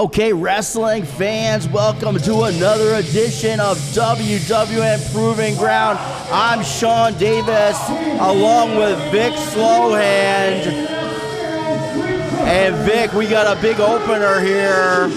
Okay, wrestling fans, welcome to another edition of WWN Proving Ground. I'm Sean Davis, along with Vic Slowhand. And Vic, we got a big opener here.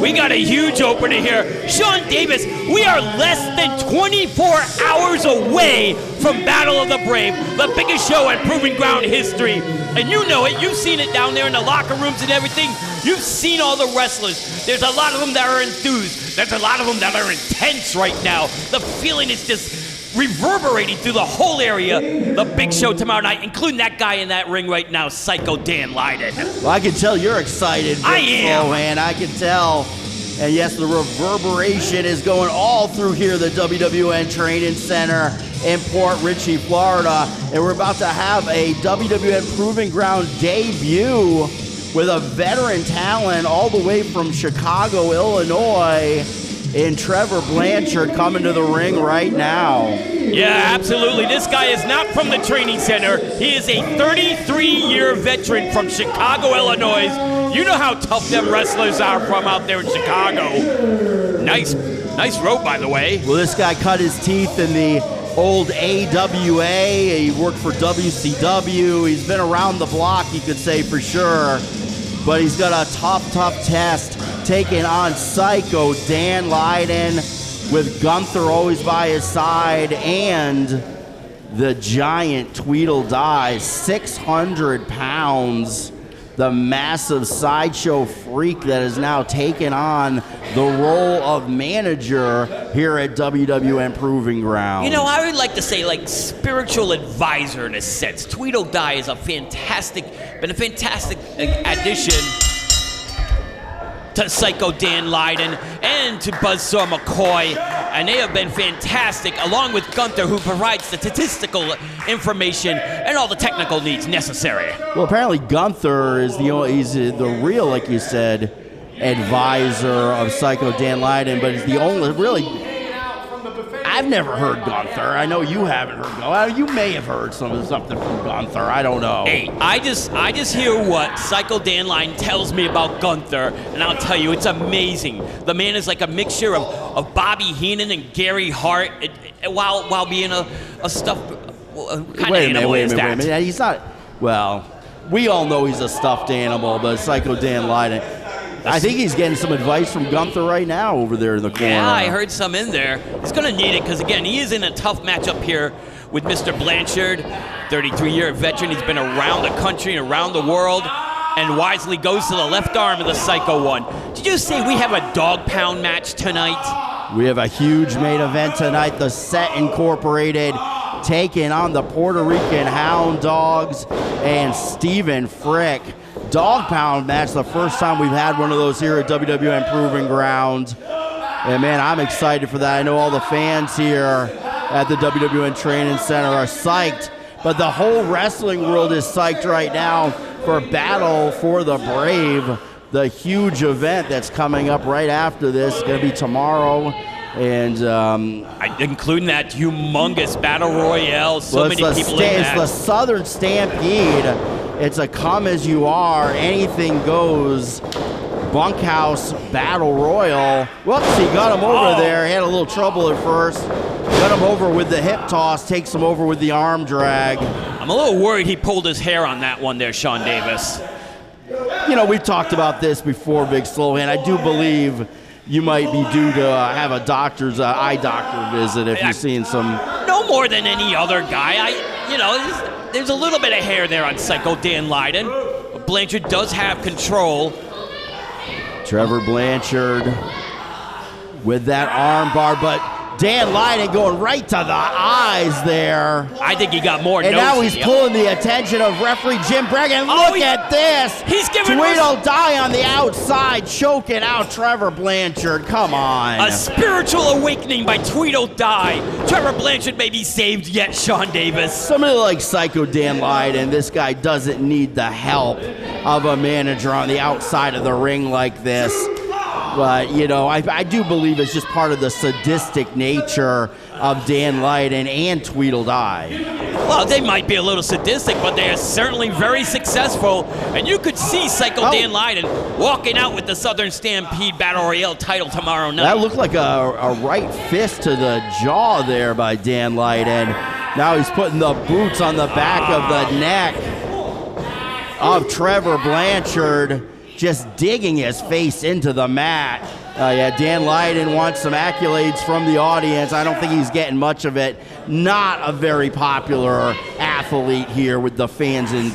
We got a huge opener here. Sean Davis, we are less than 24 hours away from Battle of the Brave, the biggest show in Proving Ground history. And you know it. You've seen it down there in the locker rooms and everything. You've seen all the wrestlers. There's a lot of them that are enthused. There's a lot of them that are intense right now. The feeling is just reverberating through the whole area. The big show tomorrow night, including that guy in that ring right now, Psycho Dan Leiden. Well, I can tell you're excited, Vic. I am. Slowhand. I can tell. And yes, the reverberation is going all through here, the WWN Training Center in Port Richey, Florida. And we're about to have a WWN Proving Ground debut with a veteran talent all the way from Chicago, Illinois, in Trevor Blanchard coming to the ring right now. Yeah, absolutely. This guy is not from the training center. He is a 33-year veteran from Chicago, Illinois. You know how tough them wrestlers are from out there in Chicago. Nice rope, by the way. Well, this guy cut his teeth in the old AWA. He worked for WCW. He's been around the block, you could say, for sure. But he's got a tough test taking on Psycho Dan Leiden with Gunther always by his side and the giant Tweedledee, 600 pounds. The massive sideshow freak that has now taken on the role of manager here at WWN Proving Ground. You know, I would like to say, like, spiritual advisor in a sense. Tweedledee is been a fantastic addition to Psycho Dan Leiden and to Buzzsaw McCoy, and they have been fantastic, along with Gunther, who provides the statistical information and all the technical needs necessary. Well, apparently Gunther is he's the real, like you said, advisor of Psycho Dan Leiden, but he's the only really. I've never heard Gunther. I know you haven't heard Gunther. You may have heard something from Gunther. I don't know. Hey, I just hear what Psycho Dan Leiden tells me about Gunther, and I'll tell you, it's amazing. The man is like a mixture of Bobby Heenan and Gary Hart, while being a stuffed kind of animal. Wait a minute. He's not. Well, we all know he's a stuffed animal, but Psycho Dan Leiden. I think he's getting some advice from Gunther right now over there in the corner. Yeah, I heard some in there. He's going to need it because, again, he is in a tough matchup here with Mr. Blanchard, 33-year veteran. He's been around the country and around the world and wisely goes to the left arm of the Psycho one. Did you say we have a dog pound match tonight? We have a huge main event tonight. The Set Incorporated taking on the Puerto Rican Hound Dogs and Stephen Frick. Dog pound match, the first time we've had one of those here at WWN Proving Ground. And man, I'm excited for that. I know all the fans here at the WWN Training Center are psyched, but the whole wrestling world is psyched right now for Battle for the Brave, the huge event that's coming up right after this. It's going to be tomorrow. And including that humongous Battle Royale, many people in that. It's the Southern Stampede. It's a come as you are, anything goes, bunkhouse battle royal. Whoops, he got him over there. He had a little trouble at first. Got him over with the hip toss, takes him over with the arm drag. I'm a little worried he pulled his hair on that one there, Sean Davis. You know, we've talked about this before, Big Slowhand. I do believe you might be due to have a doctor's eye doctor visit if you're seeing some. No more than any other guy. There's a little bit of hair there on Psycho Dan Leiden. Blanchard does have control. Trevor Blanchard with that arm bar, but Dan Leiden going right to the eyes there. I think he got more. And now he's pulling the attention of referee Jim Bregan. Look at this. He's giving Tweedledee on the outside, choking out Trevor Blanchard. Come on. A spiritual awakening by Tweedledee. Trevor Blanchard may be saved yet, Sean Davis. Somebody like Psycho Dan Leiden, this guy doesn't need the help of a manager on the outside of the ring like this. But, you know, I do believe it's just part of the sadistic nature of Dan Leiden and Tweedledee. Well, they might be a little sadistic, but they are certainly very successful. And you could see Psycho Dan Lydon walking out with the Southern Stampede Battle Royale title tomorrow night. That looked like a right fist to the jaw there by Dan Lydon. Now he's putting the boots on the back of the neck of Trevor Blanchard, just digging his face into the mat. Yeah, Dan Lydon wants some accolades from the audience. I don't think he's getting much of it. Not a very popular athlete here with the fans in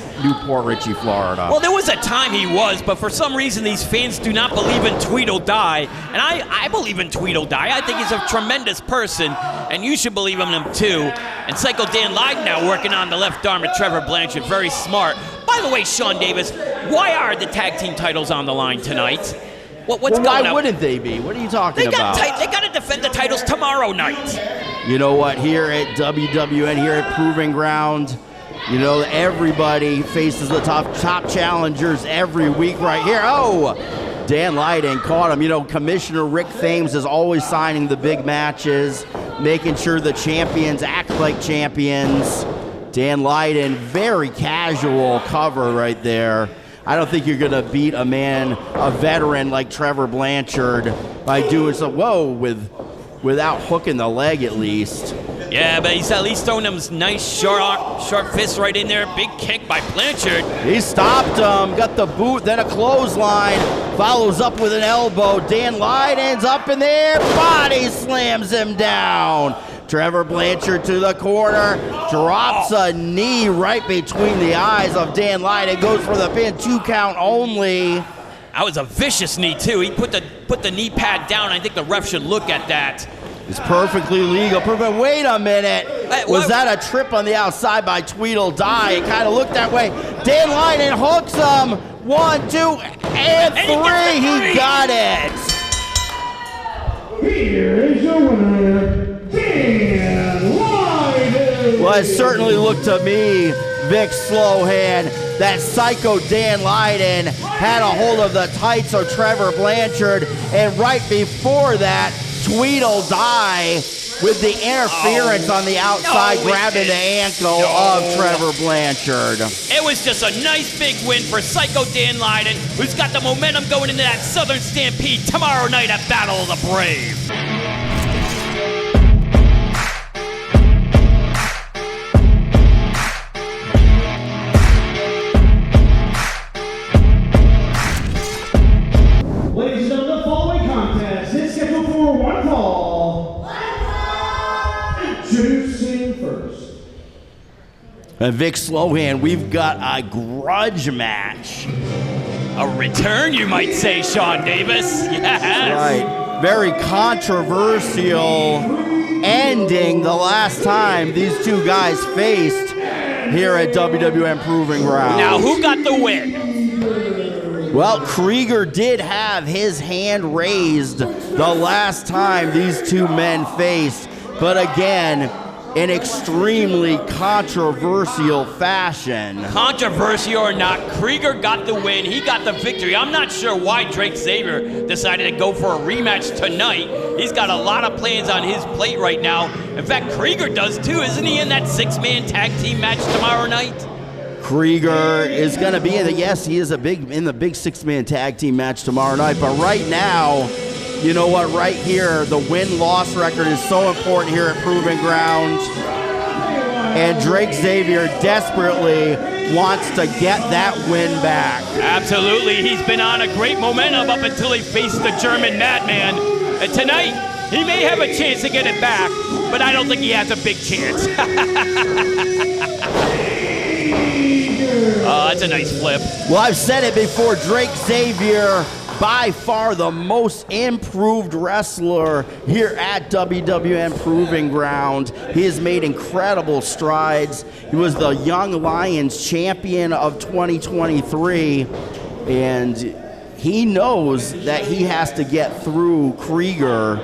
Port Richey, Florida. Well, there was a time he was, but for some reason these fans do not believe in Tweedledee. And I believe in Tweedledee. I think he's a tremendous person, and you should believe in him too. And Psycho Dan Lydon now working on the left arm of Trevor Blanchard. Very smart. By the way, Sean Davis, why are the tag team titles on the line tonight? What's going on? Why wouldn't they be? What are you talking about? They got to defend the titles tomorrow night. You know what? Here at WWN, here at Proving Ground, you know, everybody faces the top challengers every week right here. Oh, Dan Lydon caught him. You know, Commissioner Rick Thames is always signing the big matches, making sure the champions act like champions. Dan Lydon, very casual cover right there. I don't think you're going to beat a veteran like Trevor Blanchard by doing so, without hooking the leg at least. Yeah, but he's at least throwing them nice sharp fists right in there. Big kick by Blanchard. He stopped him, got the boot, then a clothesline, follows up with an elbow. Dan Lydon's up in there, body slams him down. Trevor Blanchard to the corner, drops a knee right between the eyes of Dan Lydon, goes for the pin, 2 count only. That was a vicious knee too. He put the knee pad down. I think the ref should look at that. It's perfectly legal. Wait a minute. Was that a trip on the outside by Tweedledee? It kind of looked that way. Dan Lydon hooks him. 1, 2, and 3. He got it. Here is your winner, Dan Lydon. Well, it certainly looked to me, Vic Slowhand, that Psycho Dan Lydon had a hold of the tights of Trevor Blanchard, and right before that, Tweedledee with the interference on the outside, grabbing the ankle of Trevor Blanchard. It was just a nice big win for Psycho Dan Lydon, who's got the momentum going into that Southern Stampede tomorrow night at Battle of the Brave. Ladies and gentlemen, the following contest is scheduled for one fall. Introducing first. And Vic Slowhand, we've got a grudge match. A return, you might say, Sean Davis. Yes. Right. Very controversial ending the last time these two guys faced here at WWN Proving Ground. Now, who got the win? Well, Krieger did have his hand raised the last time these two men faced, but again, in extremely controversial fashion. Controversy or not, Krieger got the win. He got the victory. I'm not sure why Drake Xavier decided to go for a rematch tonight. He's got a lot of plans on his plate right now. In fact, Krieger does too. Isn't he in that 6-man tag team match tomorrow night? Krieger is going to be in the, yes, he is in the big 6-man tag team match tomorrow night. But right now, you know what, right here, the win-loss record is so important here at Proving Ground. And Drake Xavier desperately wants to get that win back. Absolutely. He's been on a great momentum up until he faced the German Madman. And tonight, he may have a chance to get it back, but I don't think he has a big chance. Oh, that's a nice flip. Well, I've said it before, Drake Xavier, by far the most improved wrestler here at WWN Proving Ground. He has made incredible strides. He was the Young Lions champion of 2023, and he knows that he has to get through Krieger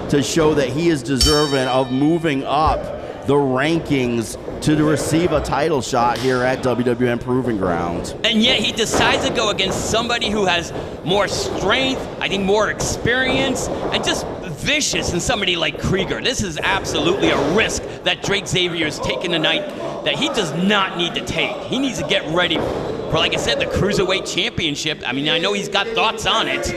to show that he is deserving of moving up the rankings to receive a title shot here at WWN Proving Ground. And yet he decides to go against somebody who has more strength, I think more experience, and just vicious than somebody like Krieger. This is absolutely a risk that Drake Xavier is taking tonight. that he does not need to take. He needs to get ready for, like I said, the Cruiserweight Championship. I mean, I know he's got thoughts on it.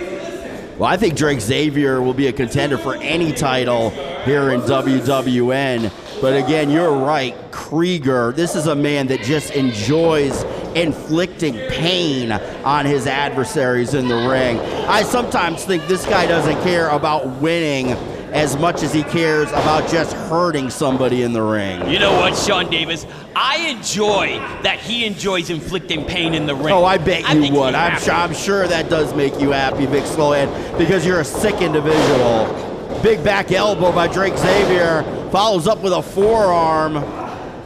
Well, I think Drake Xavier will be a contender for any title here in WWN. But again, you're right, Krieger, this is a man that just enjoys inflicting pain on his adversaries in the ring. I sometimes think this guy doesn't care about winning as much as he cares about just hurting somebody in the ring. You know what, Sean Davis? I enjoy that he enjoys inflicting pain in the ring. Oh, I bet you would. I'm sure that does make you happy, Vic Sloan, because you're a sick individual. Big back elbow by Drake Xavier, follows up with a forearm.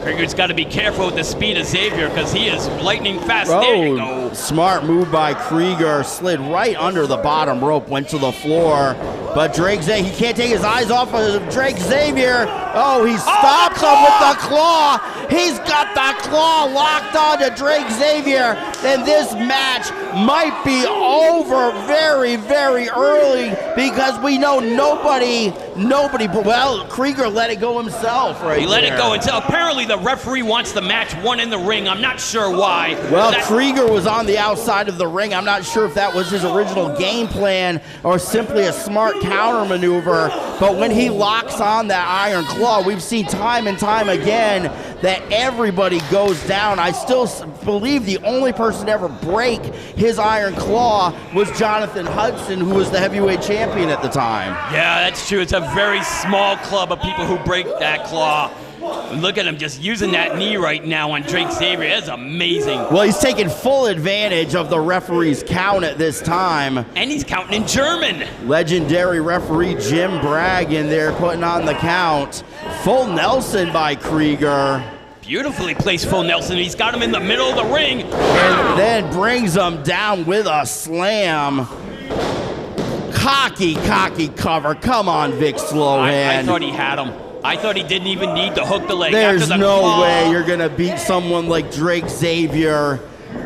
Krieger's got to be careful with the speed of Xavier because he is lightning fast. There you go. Smart move by Krieger, slid right under the bottom rope, went to the floor. But Drake Xavier, he can't take his eyes off of Drake Xavier. Oh, he stops him with the claw. He's got the claw locked onto Drake Xavier. And this match might be over very, very early because we know nobody, well, Krieger let it go himself right there. He let it go until apparently the referee wants the match won in the ring. I'm not sure why. Well, Krieger was on the outside of the ring. I'm not sure if that was his original game plan or simply a smart counter maneuver. But when he locks on that iron claw, we've seen time and time again that everybody goes down. I still believe the only person to ever break his iron claw was Jonathan Hudson, who was the heavyweight champion at the time. Yeah, that's true. It's a very small club of people who break that claw. And look at him just using that knee right now on Drake Xavier. That's amazing. Well, he's taking full advantage of the referee's count at this time. And he's counting in German. Legendary referee Jim Bragg in there putting on the count. Full Nelson by Krieger. Beautifully placed full Nelson. He's got him in the middle of the ring. And then brings him down with a slam. Cocky cover. Come on, Vic Slohan. I thought he had him. I thought he didn't even need to hook the leg. There's no way you're going to beat someone like Drake Xavier.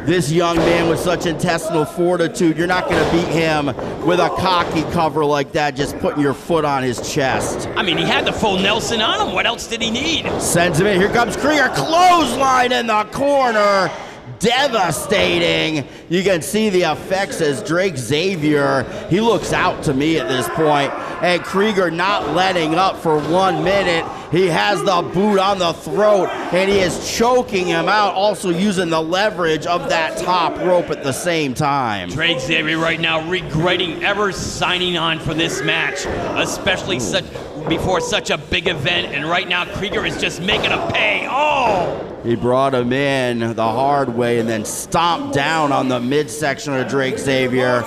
This young man with such intestinal fortitude, you're not going to beat him with a cocky cover like that, just putting your foot on his chest. I mean, he had the full Nelson on him. What else did he need? Sends him in. Here comes Krieger. Clothesline in the corner. Devastating. You can see the effects as Drake Xavier, he looks out to me at this point. And Krieger not letting up for 1 minute. He has the boot on the throat, and he is choking him out, also using the leverage of that top rope at the same time. Drake Xavier right now regretting ever signing on for this match, especially before such a big event. And right now, Krieger is just making him pay. Oh! He brought him in the hard way and then stomped down on the midsection of Drake Xavier.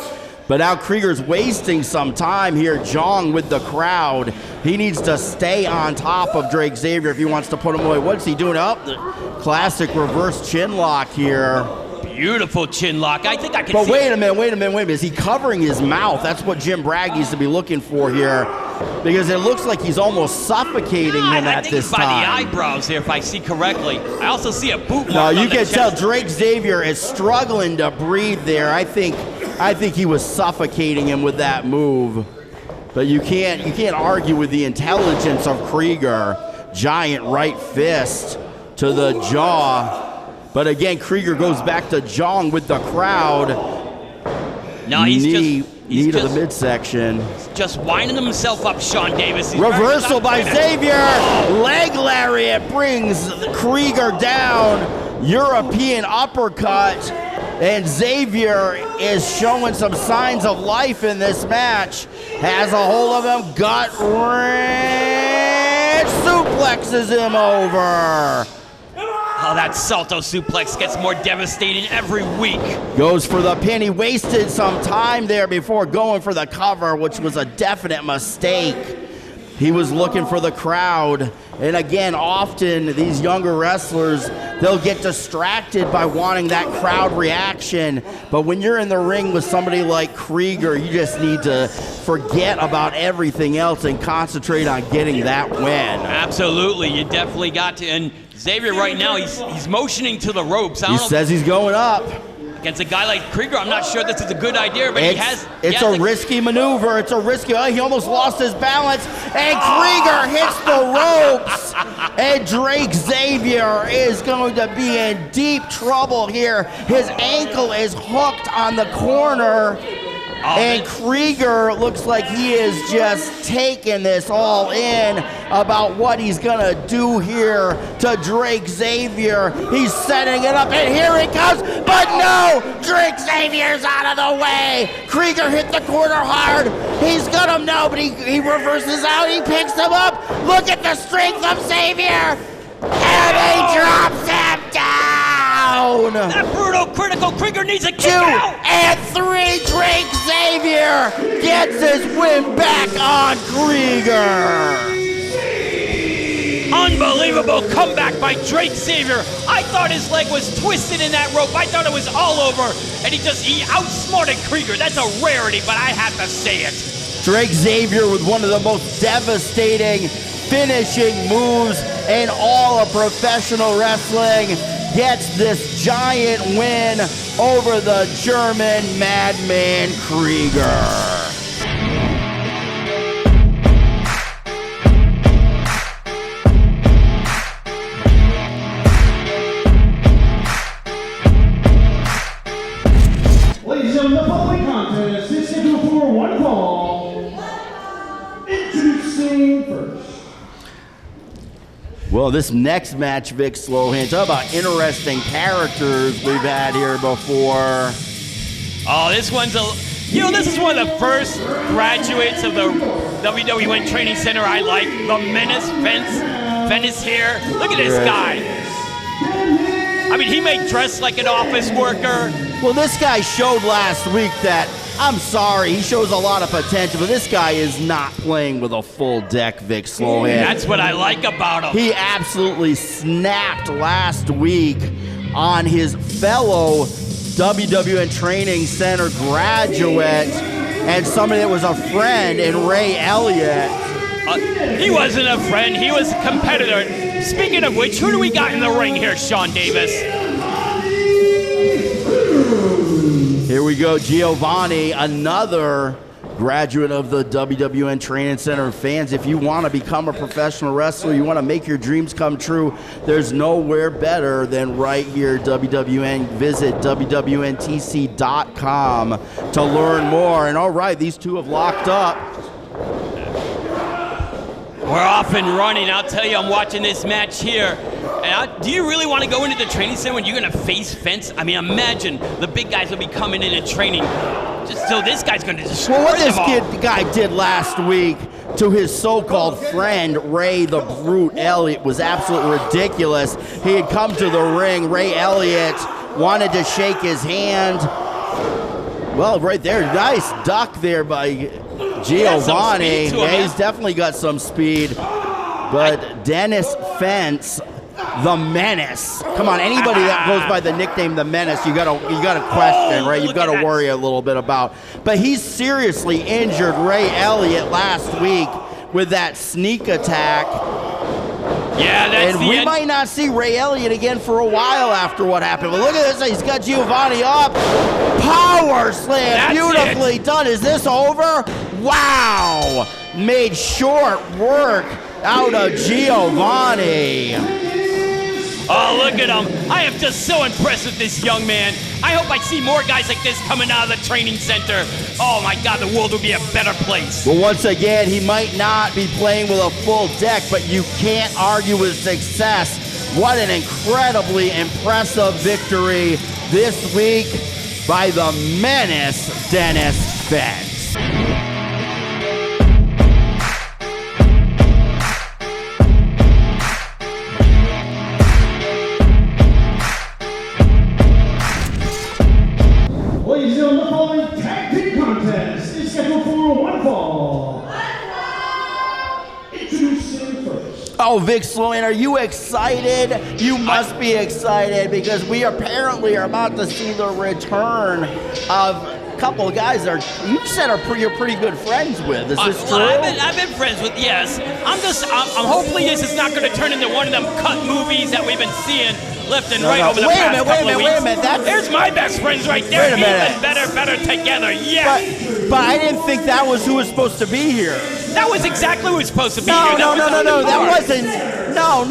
But now Krieger's wasting some time here, jawing with the crowd. He needs to stay on top of Drake Xavier if he wants to put him away. What's he doing? Up the classic reverse chin lock here. Beautiful chin lock. I think I can see. But wait a minute. Is he covering his mouth? That's what Jim Bragg needs to be looking for here, because it looks like he's almost suffocating him at this time. I think by the eyebrows here, if I see correctly. I also see a boot mark. No, you can tell Drake Xavier is struggling to breathe there. I think he was suffocating him with that move. But you can't argue with the intelligence of Krieger. Giant right fist to the jaw. But again, Krieger goes back to jawing with the crowd. No, he's knee to the midsection. Just winding himself up, Sean Davis. Reversal by Xavier. Leg lariat brings Krieger down. European uppercut. And Xavier is showing some signs of life in this match. Has a hold of him. Gut wrench. Suplexes him over. Oh, that Salto suplex gets more devastating every week. Goes for the pin. He wasted some time there before going for the cover, which was a definite mistake. He was looking for the crowd. And again, often these younger wrestlers, they'll get distracted by wanting that crowd reaction. But when you're in the ring with somebody like Krieger, you just need to forget about everything else and concentrate on getting that win. Absolutely, you definitely got to. And Xavier right now, he's motioning to the ropes. He says he's going up. Against a guy like Krieger, I'm not sure this is a good idea, but it's a risky maneuver. It's a risky. He almost lost his balance, and Krieger hits the ropes. And Drake Xavier is going to be in deep trouble here. His ankle is hooked on the corner. And Krieger looks like he is just taking this all in about what he's gonna do here to Drake Xavier. He's setting it up, and here it comes, but no! Drake Xavier's out of the way! Krieger hit the corner hard. He's got him now, but he reverses out, he picks him up. Look at the strength of Xavier! And he drops him down! That brutal critical Krieger needs a kick 2 out! and 3, Drake Xavier gets his win back on Krieger. Unbelievable comeback by Drake Xavier. I thought his leg was twisted in that rope. I thought it was all over, and he outsmarted Krieger. That's a rarity, but I have to say it. Drake Xavier with one of the most devastating finishing moves in all of professional wrestling gets this giant win over the German madman Krieger. Ladies and gentlemen, the following contest is scheduled for one fall. Introducing first. Well, this next match, Vic Slohan, talk about interesting characters we've had here before. Oh, this is one of the first graduates of the WWN Training Center I like. The Menace Fenn is here. Look at this guy. I mean, he may dress like an office worker. Well, this guy showed last week that, I'm sorry, he shows a lot of potential, but this guy is not playing with a full deck, Vic Slohan. That's what I like about him. He absolutely snapped last week on his fellow WWN Training Center graduate and somebody that was a friend in Ray Elliott. He wasn't a friend, he was a competitor. Speaking of which, who do we got in the ring here, Sean Davis? Here we go, Giovanni, another graduate of the WWN Training Center. Fans, if you want to become a professional wrestler, you want to make your dreams come true, there's nowhere better than right here, WWN. Visit WWNTC.com to learn more. And all right, these two have locked up. We're off and running. I'll tell you, I'm watching this match here. And do you really want to go into the training center when you're going to face Fence? I mean, imagine the big guys will be coming in and training. Just so this guy's going to destroy Well, what this them all. guy did last week to his so-called friend, Ray the Brute Elliott, was absolutely ridiculous. He had come to the ring. Ray Elliott wanted to shake his hand. Well, right there, nice duck there by Giovanni. Yeah, he's definitely got some speed. But Dennis Fence, the Menace. Come on, anybody that goes by the nickname the Menace, you gotta question, right? You've got to worry a little bit about. But he seriously injured Ray Elliott last week with that sneak attack. Yeah, that's and we might not see Ray Elliott again for a while after what happened. But look at this, he's got Giovanni up. Power slam, that's beautifully done. Is this over? Wow, made short work out of Giovanni. Oh, look at him. I am just so impressed with this young man. I hope I see more guys like this coming out of the training center. Oh my God, the world will be a better place. Well, once again, he might not be playing with a full deck, but you can't argue with success. What an incredibly impressive victory this week by the Menace, Dennis Fence. Ladies and gentlemen, the following tag team contest is scheduled for one fall. Introducing first. Oh, Vic Sloan, are you excited? You must be excited because we apparently are about to see the return of couple of guys that you said you're pretty good friends with. Is this true? I've been friends with, yes. I'm hopefully this is not going to turn into one of them cut movies that we've been seeing left and right over the past couple of weeks. Wait a minute. There's my best friends right there. Wait a minute. Even better together. Yes. But I didn't think that was who was supposed to be here. That was exactly who was supposed to be here. No. That wasn't. No.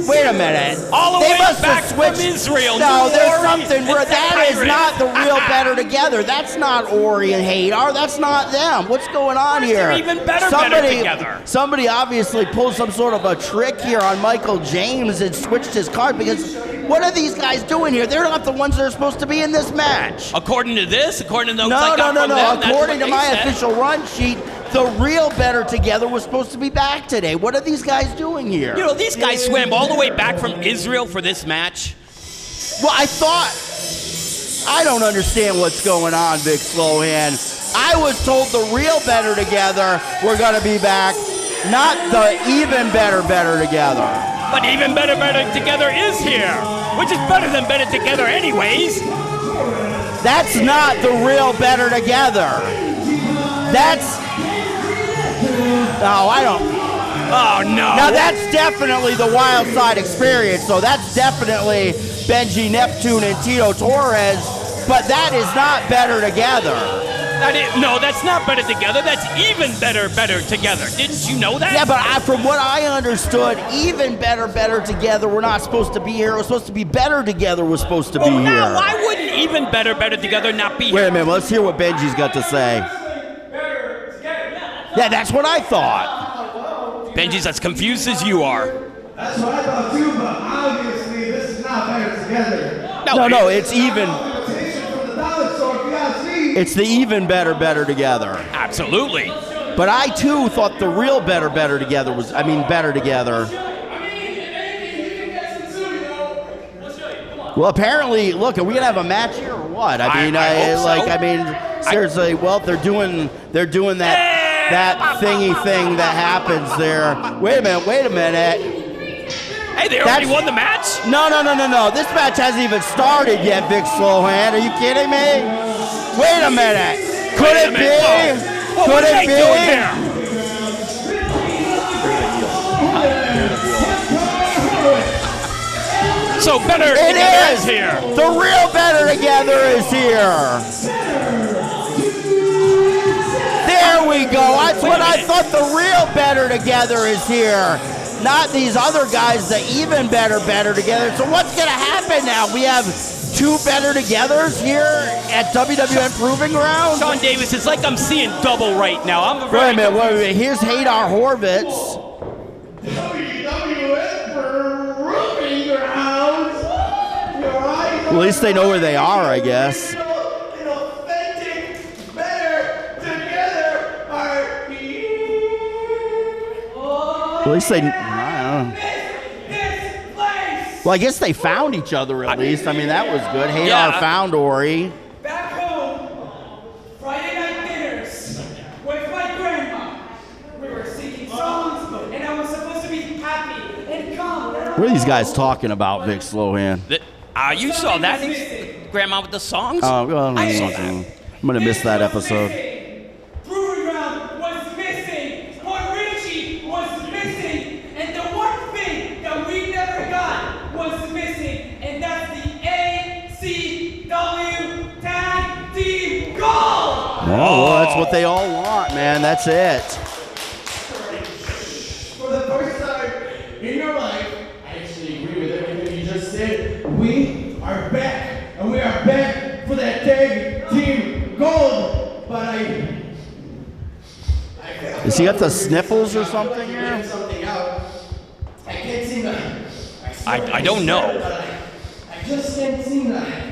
Wait a minute. All the they way must back have switched. from Israel. No, there's Ori something where that is not the real Better Together. That's not Ori and Hadar. That's not them. What's going on here? They're even better together. Somebody obviously pulled some sort of a trick here on Michael James and switched his card because what are these guys doing here? They're not the ones that are supposed to be in this match. According to this, according to those No. According to my said. official run sheet, the real Better Together was supposed to be back today. What are these guys doing here? You know, these guys swam all the way back from Israel for this match. Well, I don't understand what's going on, Big Slowhand. I was told the real Better Together were going to be back, not the even better Together. But even better together is here, which is better than better together anyways. That's not the real Better Together. No, I don't. Oh, no. Now, that's definitely the Wild Side Experience, so that's definitely Benji Neptune and Tito Torres, but that is not Better Together. No, that's not better together. That's even better together. Didn't you know that? Yeah, but from what I understood, even better together were not supposed to be here. It was supposed to be Better Together was supposed to be here. Now, why wouldn't even better together not be here? Wait a minute, let's hear what Benji's got to say. Yeah, that's what I thought. Benji's as confused as you are. That's what I thought too, but obviously this is not Better Together. No, it's even. It's the even better together. Absolutely. But I too thought the real better together was. Better Together. Well, apparently, look, are we gonna have a match here or what? Seriously. Well, they're doing that thingy thing that happens there. Wait a minute. Hey, they already won the match? No. This match hasn't even started yet, Big Slowhand. Are you kidding me? Wait a minute. Could it be? Could it be? So Better Together is here. The real Better Together is here. There we go. That's what I thought. The real Better Together is here. Not these other guys, the even better together. So what's going to happen now? We have two Better Togethers here at WWN Proving Ground? Sean Davis, it's like I'm seeing double right now. Wait a minute. Here's Hadar Horvitz. WWN Proving Ground. Well, at least they know where they are, I guess. An authentic Better Together are here. Well, at least they. Well, I guess they found each other at least. That was good. Hadar found Ori. Back home, Friday night dinners with my grandma. We were singing songs, and I was supposed to be happy and calm. What are these guys talking about, Vic Slowhand? You saw that, Grandma, with the songs? Oh, well, I saw that. I'm going to miss that episode. Proving Ground was missing. Port Richey was missing. And the one thing that we never got was missing. And that's the ACW Tag Team Gold! Oh, well, that's what they all want, man. That's it. For the first time in your life, I actually agree with everything you just said. We are back, and we are back for that tag team gold. But Has he got the sniffles or something here? something out. I can't seem to. I don't know. I just can't seem to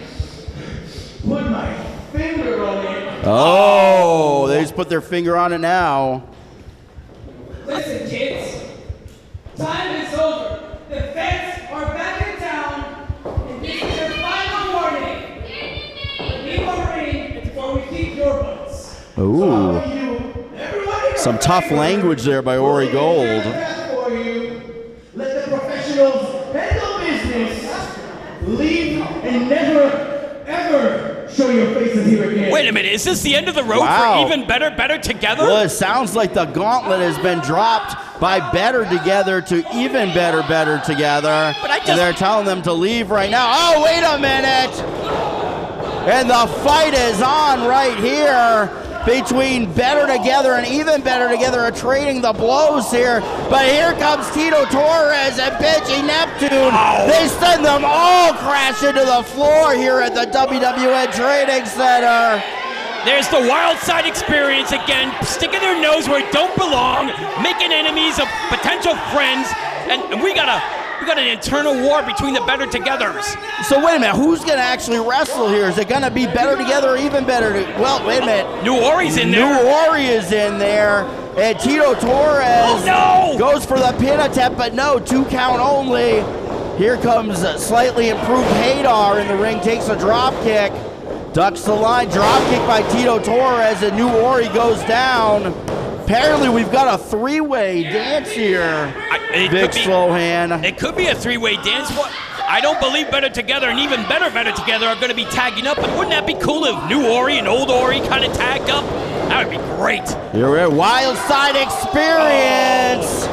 put my finger on it. Oh, they just put their finger on it now. Listen, kids. Time is over. The feds are back in town. And this is your final warning. Leave our ring before we kick your butts. Ooh, some tough language there by Ori Gold. For you. Let the professionals handle business. Leave and never, ever show your face to here again. Wait a minute, is this the end of the road Wow. for even better together? Well, it sounds like the gauntlet has been dropped by better together to even better together. But I just- And they're telling them to leave right now. Oh, wait a minute. And the fight is on right here between better together and even better together are trading the blows here. But here comes Tito Torres and Benji Neptune. They send them all crashing to the floor here at the WWN Training Center. There's the wild side experience again, sticking their nose where it don't belong, making enemies of potential friends, and we got an internal war between the better togethers. So wait a minute, who's going to actually wrestle here? Is it going to be better together or even better? Well, wait a minute. New Ori's in there. New Ori is in there, and Tito Torres goes for the pin attempt, but no, 2 count only. Here comes slightly improved Hadar in the ring, takes a drop kick, ducks the line, drop kick by Tito Torres, and New Ori goes down. Apparently, we've got a 3-way dance here, Big Slowhand. It could be a 3-way dance. What? I don't believe better together and even better together are going to be tagging up. But wouldn't that be cool if New Ori and Old Ori kind of tagged up? That would be great. Here we're Wild Side Experience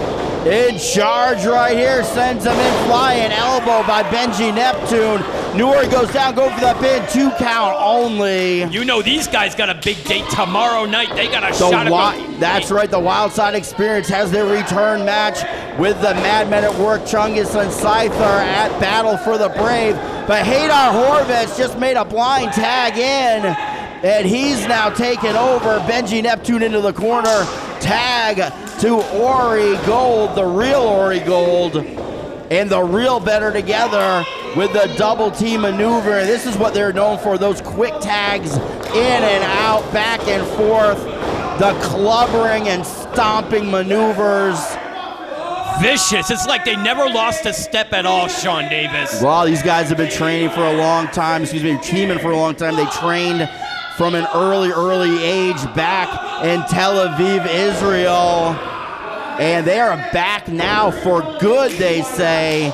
in charge right here. Sends him in flying elbow by Benji Neptune. New Ori goes down, go for the pin, 2 count only. You know these guys got a big date tomorrow night. They got a shot at That's right, the Wild Side Experience has their return match with the Madmen at Work, Chungus and Scyther at Battle for the Brave. But Hadar Horvitz just made a blind tag in, and he's now taken over. Benji Neptune into the corner, tag to Ori Gold, the real Ori Gold, and the real better together with the double team maneuver. This is what they're known for, those quick tags in and out, back and forth, the clubbering and stomping maneuvers. Vicious. It's like they never lost a step at all, Sean Davis. Well, these guys have been training for a long time, teaming for a long time. They trained from an early age back in Tel Aviv, Israel. And they are back now for good, they say.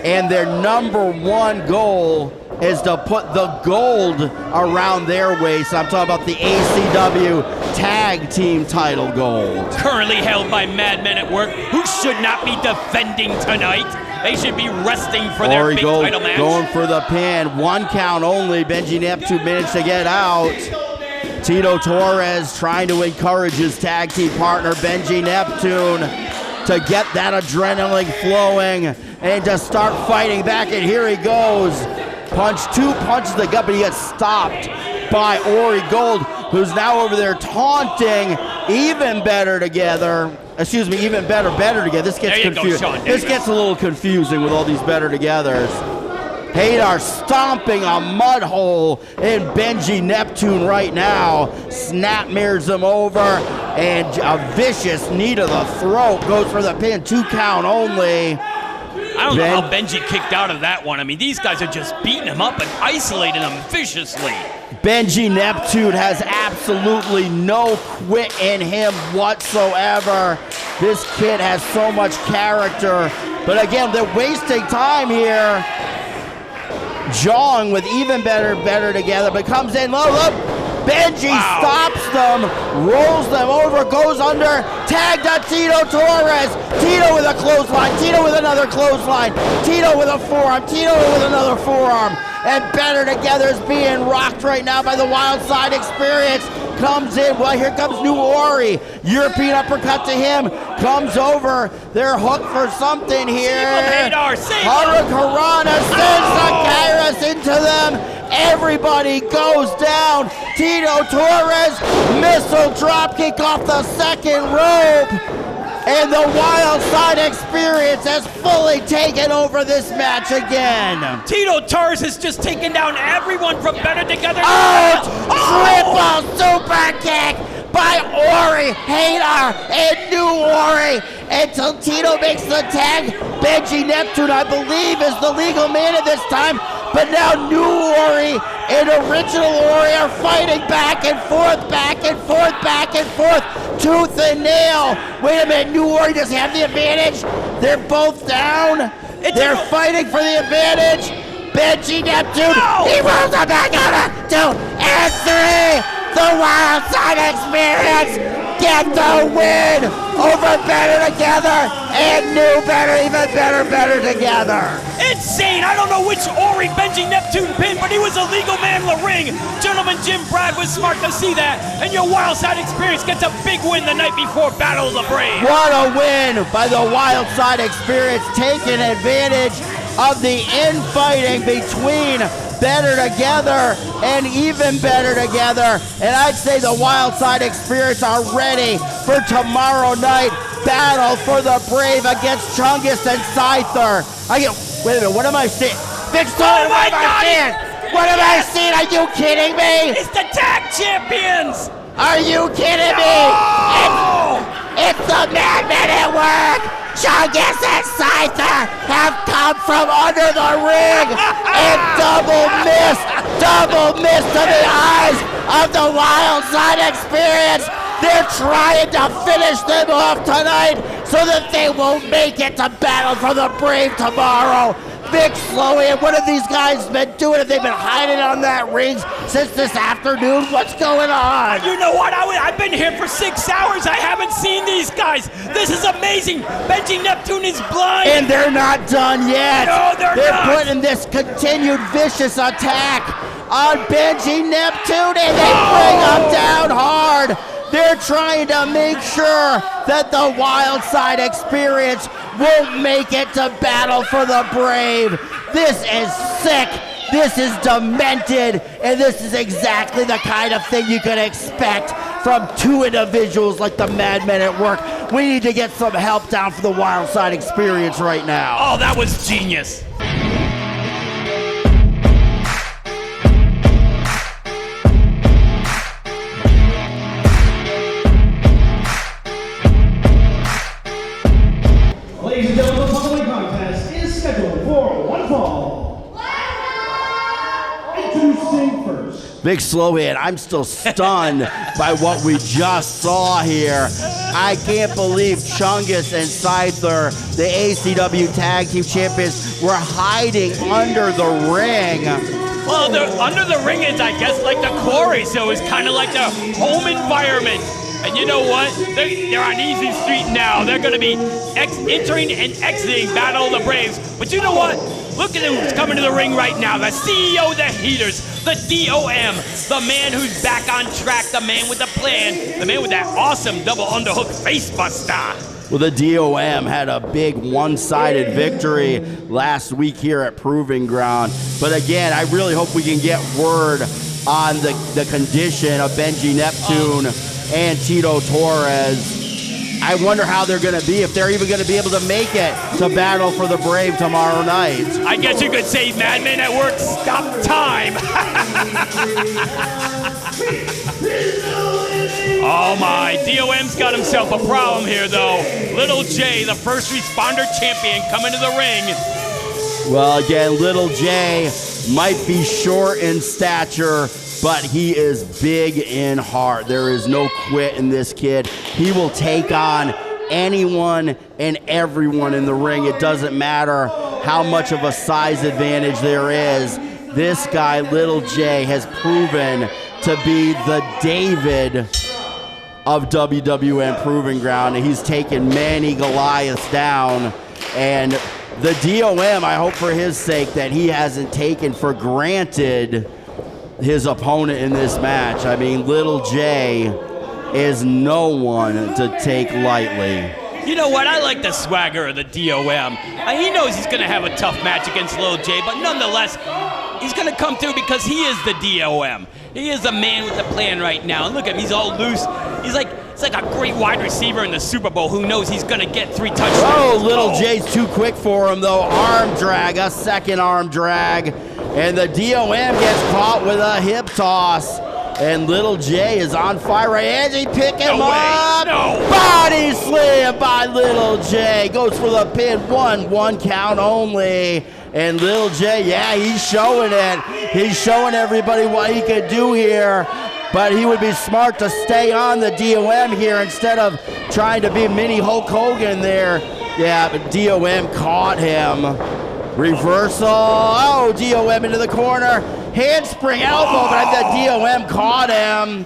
And their number one goal is to put the gold around their waist. I'm talking about the ACW Tag Team title gold. Currently held by Madmen at Work, who should not be defending tonight. They should be resting for their big title match. Going for the pin. 1 count only. Benji Neptune managed to get out. Tito Torres trying to encourage his tag team partner, Benji Neptune, to get that adrenaline flowing and to start fighting back. And here he goes. Two punches to the gut, but he gets stopped by Ori Gold, who's now over there taunting even better together. Excuse me, even better together. This gets confusing. This gets a little confusing with all these better togethers. Hadar stomping a mud hole in Benji Neptune right now. Snap mirrors him over, and a vicious knee to the throat goes for the pin. 2 count only. I don't know how Benji kicked out of that one. I mean, these guys are just beating him up and isolating him viciously. Benji Neptune has absolutely no quit in him whatsoever. This kid has so much character. But again, they're wasting time here. Jawing with even better together, but comes in low. Look, Benji stops them, rolls them over, goes under, tag to Tito Torres. Tito with a clothesline, Tito with another clothesline, Tito with a forearm, Tito with another forearm. And better together is being rocked right now by the Wild Side Experience. Comes in, well, here comes New Ori. European uppercut to him, comes over. They're hooked for something here. Hurricanrana sends the Kairos into them. Everybody goes down. Tito Torres, missile dropkick off the second rope. And the Wild Side Experience has fully taken over this match again. Tito Torres has just taken down everyone from better together. Triple super kick by Ori, Hadar, and New Ori until Tito makes the tag. Benji Neptune, I believe, is the legal man at this time. But now New Ori and Original Ori are fighting back and forth, tooth and nail. Wait a minute, New Ori does have the advantage. They're both down. They're fighting for the advantage. Benji Neptune. No! He rolls it back out of 2 and 3. The Wild Side Experience get the win over Better Together and New Better, even better together. Insane! I don't know which Ori Benji Neptune pinned, but he was a legal man in the ring. Gentleman Jim Brad was smart to see that, and your Wild Side Experience gets a big win the night before Battle of the Brave. What a win by the Wild Side Experience, taking advantage of the infighting between Better Together and Even Better Together. And I'd say the Wild Side Experience are ready for tomorrow night battle for the Brave against Chungus and Scyther. Wait a minute, what am I seeing? Victoria, Oh my what am I God, seeing? What am I seeing? Are you kidding me? It's the tag champions! Are you kidding me? Oh! It's the Madmen at work! Chungus and Scyther have come from under the ring and double miss to the eyes of the Wild Side Experience. They're trying to finish them off tonight so that they won't make it to Battle for the Brave tomorrow. Vic Slowy, what have these guys been doing? Have they been hiding on that ring since this afternoon? What's going on? You know what? I've been here for 6 hours. I haven't seen these guys. This is amazing. Benji Neptune is blind. And they're not done yet. No, they're not. They're putting this continued vicious attack on Benji Neptune, and they bring him down hard. They're trying to make sure that the Wild Side Experience won't make it to Battle for the Brave. This is sick. This is demented. And this is exactly the kind of thing you can expect from two individuals like the Madmen at work. We need to get some help down for the Wild Side Experience right now. Oh, that was genius. Ladies and gentlemen, the following contest is scheduled for one fall. Introducing first. Big Slowy, and I'm still stunned by what we just saw here. I can't believe Chungus and Scyther, the ACW Tag Team Champions, were hiding under the ring. Well, under the ring is, I guess, like the quarry, so it's kind of like the home environment. And you know what? They're on easy street now. They're going to be entering and exiting Battle of the Braves. But you know what? Look at who's coming to the ring right now. The CEO of the Heaters, the DOM, the man who's back on track, the man with the plan, the man with that awesome double underhook face buster. Well, the DOM had a big one-sided victory last week here at Proving Ground. But again, I really hope we can get word on the condition of Benji Neptune and Tito Torres. I wonder how they're going to be, if they're even going to be able to make it to Battle for the Brave tomorrow night. I guess you could say Madman at Work stop time. Oh my, DOM's got himself a problem here though. Little J, the first responder champion, coming to the ring. Well, again, Little J might be short in stature, but he is big in heart. There is no quit in this kid. He will take on anyone and everyone in the ring. It doesn't matter how much of a size advantage there is. This guy, Little J, has proven to be the David of WWN Proving Ground, and he's taken many Goliaths down. And the DOM, I hope for his sake that he hasn't taken for granted his opponent in this match. I mean, Little J is no one to take lightly. You know what? I like the swagger of the DOM. He knows he's going to have a tough match against Little J, but nonetheless, he's going to come through because he is the DOM. He is a man with a plan right now. And look at him, he's all loose. It's like a great wide receiver in the Super Bowl who knows he's going to get 3 touchdowns. Oh, Little J's too quick for him, though. Arm drag, a second arm drag. And the DOM gets caught with a hip toss. And Little J is on fire. As he pick him up. No. Body slam by Little J. Goes for the pin. One count only. And Little J, yeah, he's showing it. He's showing everybody what he could do here. But he would be smart to stay on the DOM here instead of trying to be mini Hulk Hogan there. Yeah, but DOM caught him. Reversal. Oh, DOM into the corner. Handspring elbow, but the DOM caught him.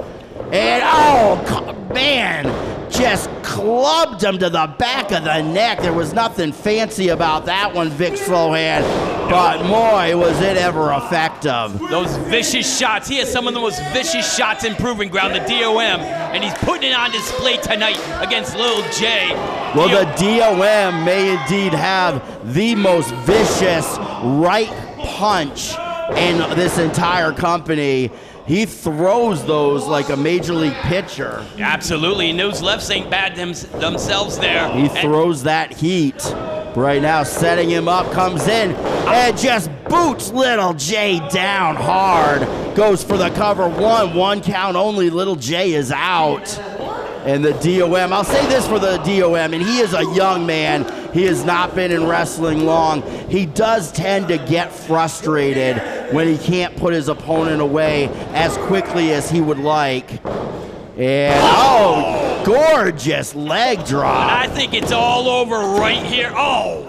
And, oh, man, just clubbed him to the back of the neck. There was nothing fancy about that one, Vic Slowhand. But, boy, was it ever effective. Those vicious shots. He has some of the most vicious shots in Proving Ground, the DOM, and he's putting it on display tonight against Lil J. Well, the DOM may indeed have the most vicious right punch in this entire company. He throws those like a major league pitcher. Absolutely, and those lefts ain't bad themselves there. He throws that heat. Right now, setting him up, comes in, and just boots Little J down hard. Goes for the cover, one count only. Little J is out. And the DOM, I'll say this for the DOM, and he is a young man. He has not been in wrestling long. He does tend to get frustrated when he can't put his opponent away as quickly as he would like. And, oh, gorgeous leg drop. I think it's all over right here. Oh.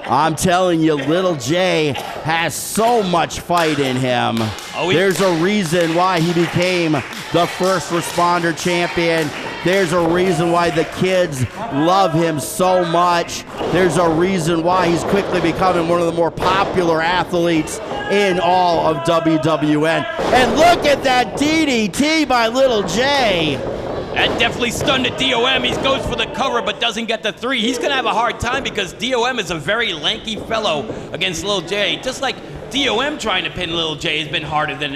I'm telling you, Little J has so much fight in him. There's a reason why he became the first responder champion. There's a reason why the kids love him so much. There's a reason why he's quickly becoming one of the more popular athletes in all of WWN. And look at that DDT by Little J. That definitely stunned the DOM. He goes for the cover but doesn't get the three. He's going to have a hard time because DOM is a very lanky fellow against Lil J. Just like DOM trying to pin Lil J has been harder than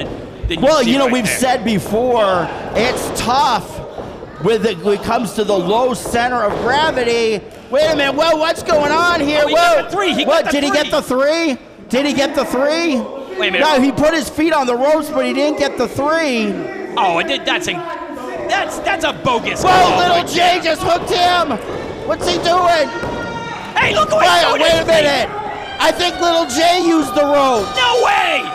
well, you know, right we've there. said before, it's tough when it comes to the low center of gravity. Wait a minute, whoa, what's going on here? Oh, he got the three. He got the did he get the three? Did he get the three? Wait a minute. No, he put his feet on the ropes, but he didn't get the three. Oh, that's a bogus Whoa, call. Little J just hooked him. What's he doing? Hey, look what he's doing. Wait a minute. I think Little J used the rope. No way.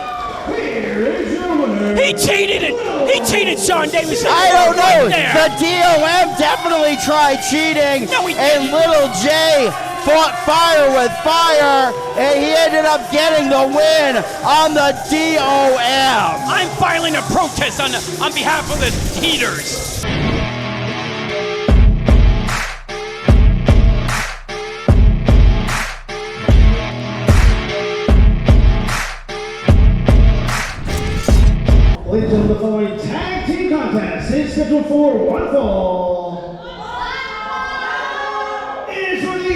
Here is your winner. He cheated it. He cheated Sean Davis. I don't know. Right The DOM definitely tried cheating. No, he and didn't. Little J fought fire with fire, and he ended up getting the win on the DOM. I'm filing a protest on behalf of the cheaters. Ladies and gentlemen, the following tag team contest is scheduled for one fall. It is for the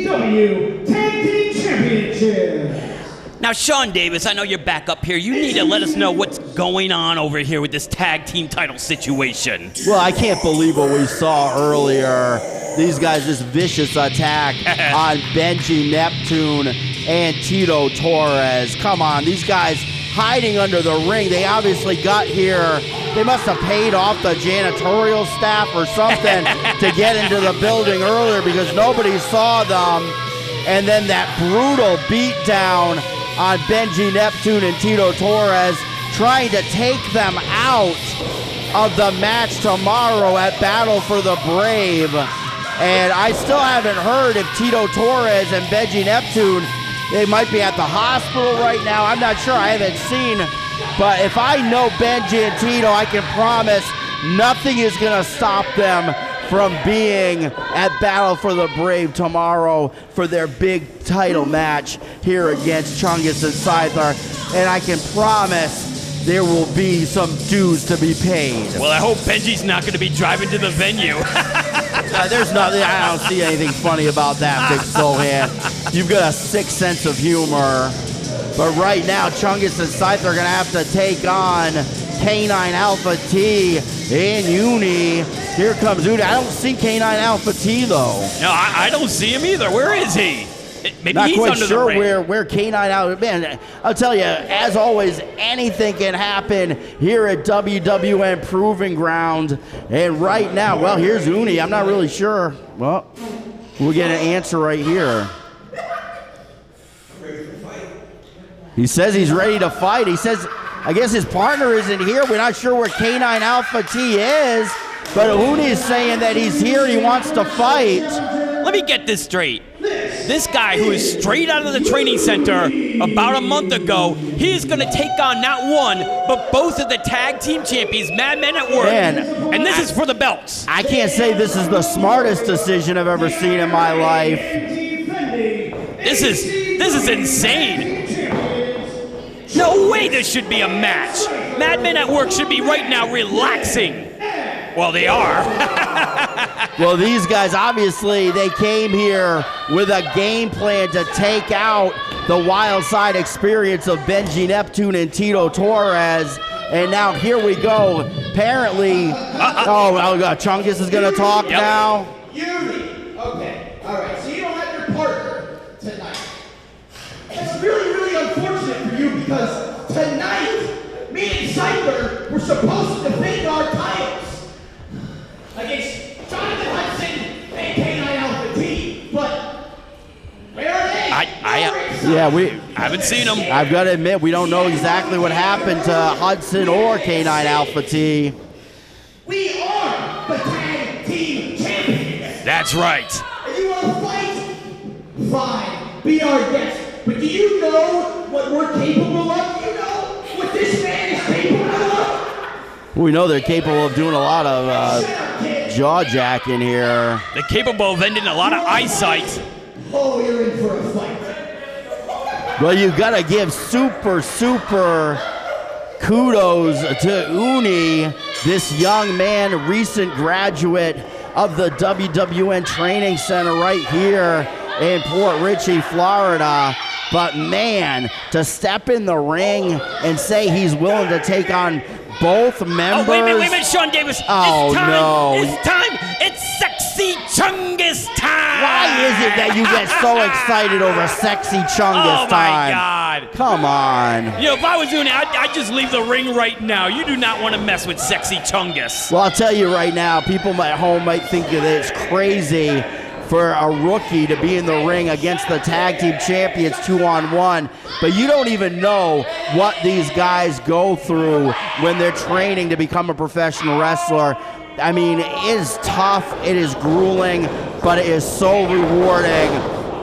ACW Tag Team Championship. Now, Sean Davis, I know you're back up here. You need to let us know what's going on over here with this tag team title situation. Well, I can't believe what we saw earlier. These guys, this vicious attack on Benji Neptune and Tito Torres. Come on, these guys hiding under the ring. They obviously got here. They must have paid off the janitorial staff or something to get into the building earlier because nobody saw them. And then that brutal beatdown on Benji Neptune and Tito Torres, trying to take them out of the match tomorrow at Battle for the Brave. And I still haven't heard if Tito Torres and Benji Neptune, they might be at the hospital right now. I'm not sure. I haven't seen. But if I know Benji and Tito, I can promise nothing is going to stop them from being at Battle for the Brave tomorrow for their big title match here against Chungus and Scyther. And I can promise there will be some dues to be paid. Well, I hope Benji's not going to be driving to the venue. There's nothing, I don't see anything funny about that, Big Slowhand. You've got a sick sense of humor. But right now, Chungus and Scyther are going to have to take on K9 Alpha T and Uni. Here comes Uni. I don't see K9 Alpha T, though. No, I don't see him either. Where is he? Maybe Not he's quite under sure the ring. where K9 Alpha. Man, I'll tell you, as always, anything can happen here at WWN Proving Ground. And right now, well, here's Uni. I'm not really sure. Well, we'll get an answer right here. He says he's ready to fight. He says, I guess his partner isn't here. We're not sure where K9 Alpha T is. But Uni is saying that he's here and he wants to fight. let me get this straight. This guy who is straight out of the training center about a month ago, he is going to take on not one, but both of the tag team champions, Madmen at Work. Man, and this is for the belts. I can't say this is the smartest decision I've ever seen in my life. This is insane. No way this should be a match. Madmen at Work should be right now relaxing. Well, they are. Well, these guys, obviously, they came here with a game plan to take out the wild side experience of Benji Neptune and Tito Torres. And now here we go. Apparently, Chungus is going to talk now. Yuri. Okay. All right. So you don't have your partner tonight. It's really, really unfortunate for you because tonight, me and Cypher were supposed to defend our titles against Jonathan Hudson and K9 Alpha T. But where are they? I haven't seen them. I've got to admit, we don't know exactly what happened to Hudson or K9 Alpha T. We are the tag team champions. That's right. If you want to fight, fine, be our guest. But do you know what we're capable of? Do you know what this man is capable of? We know they're capable of doing a lot of jaw jacking here. They're capable of ending a lot of eyesight. Oh, you're in for a fight. Well, you got to give super kudos to Uni, this young man, recent graduate of the WWN Training Center right here in Port Richey, Florida. But man, to step in the ring and say he's willing to take on both members. Oh, wait a minute, Sean Davis. Oh, it's time. no. It's time. It's Sexy Chungus time. Why is it that you get so excited over Sexy Chungus time? Oh, my God. Come on. You know, if I was doing it, I'd just leave the ring right now. You do not want to mess with Sexy Chungus. Well, I'll tell you right now, people at home might think that it's crazy for a rookie to be in the ring against the tag team champions 2-on-1, but you don't even know what these guys go through when they're training to become a professional wrestler. I mean, it is tough, it is grueling, but it is so rewarding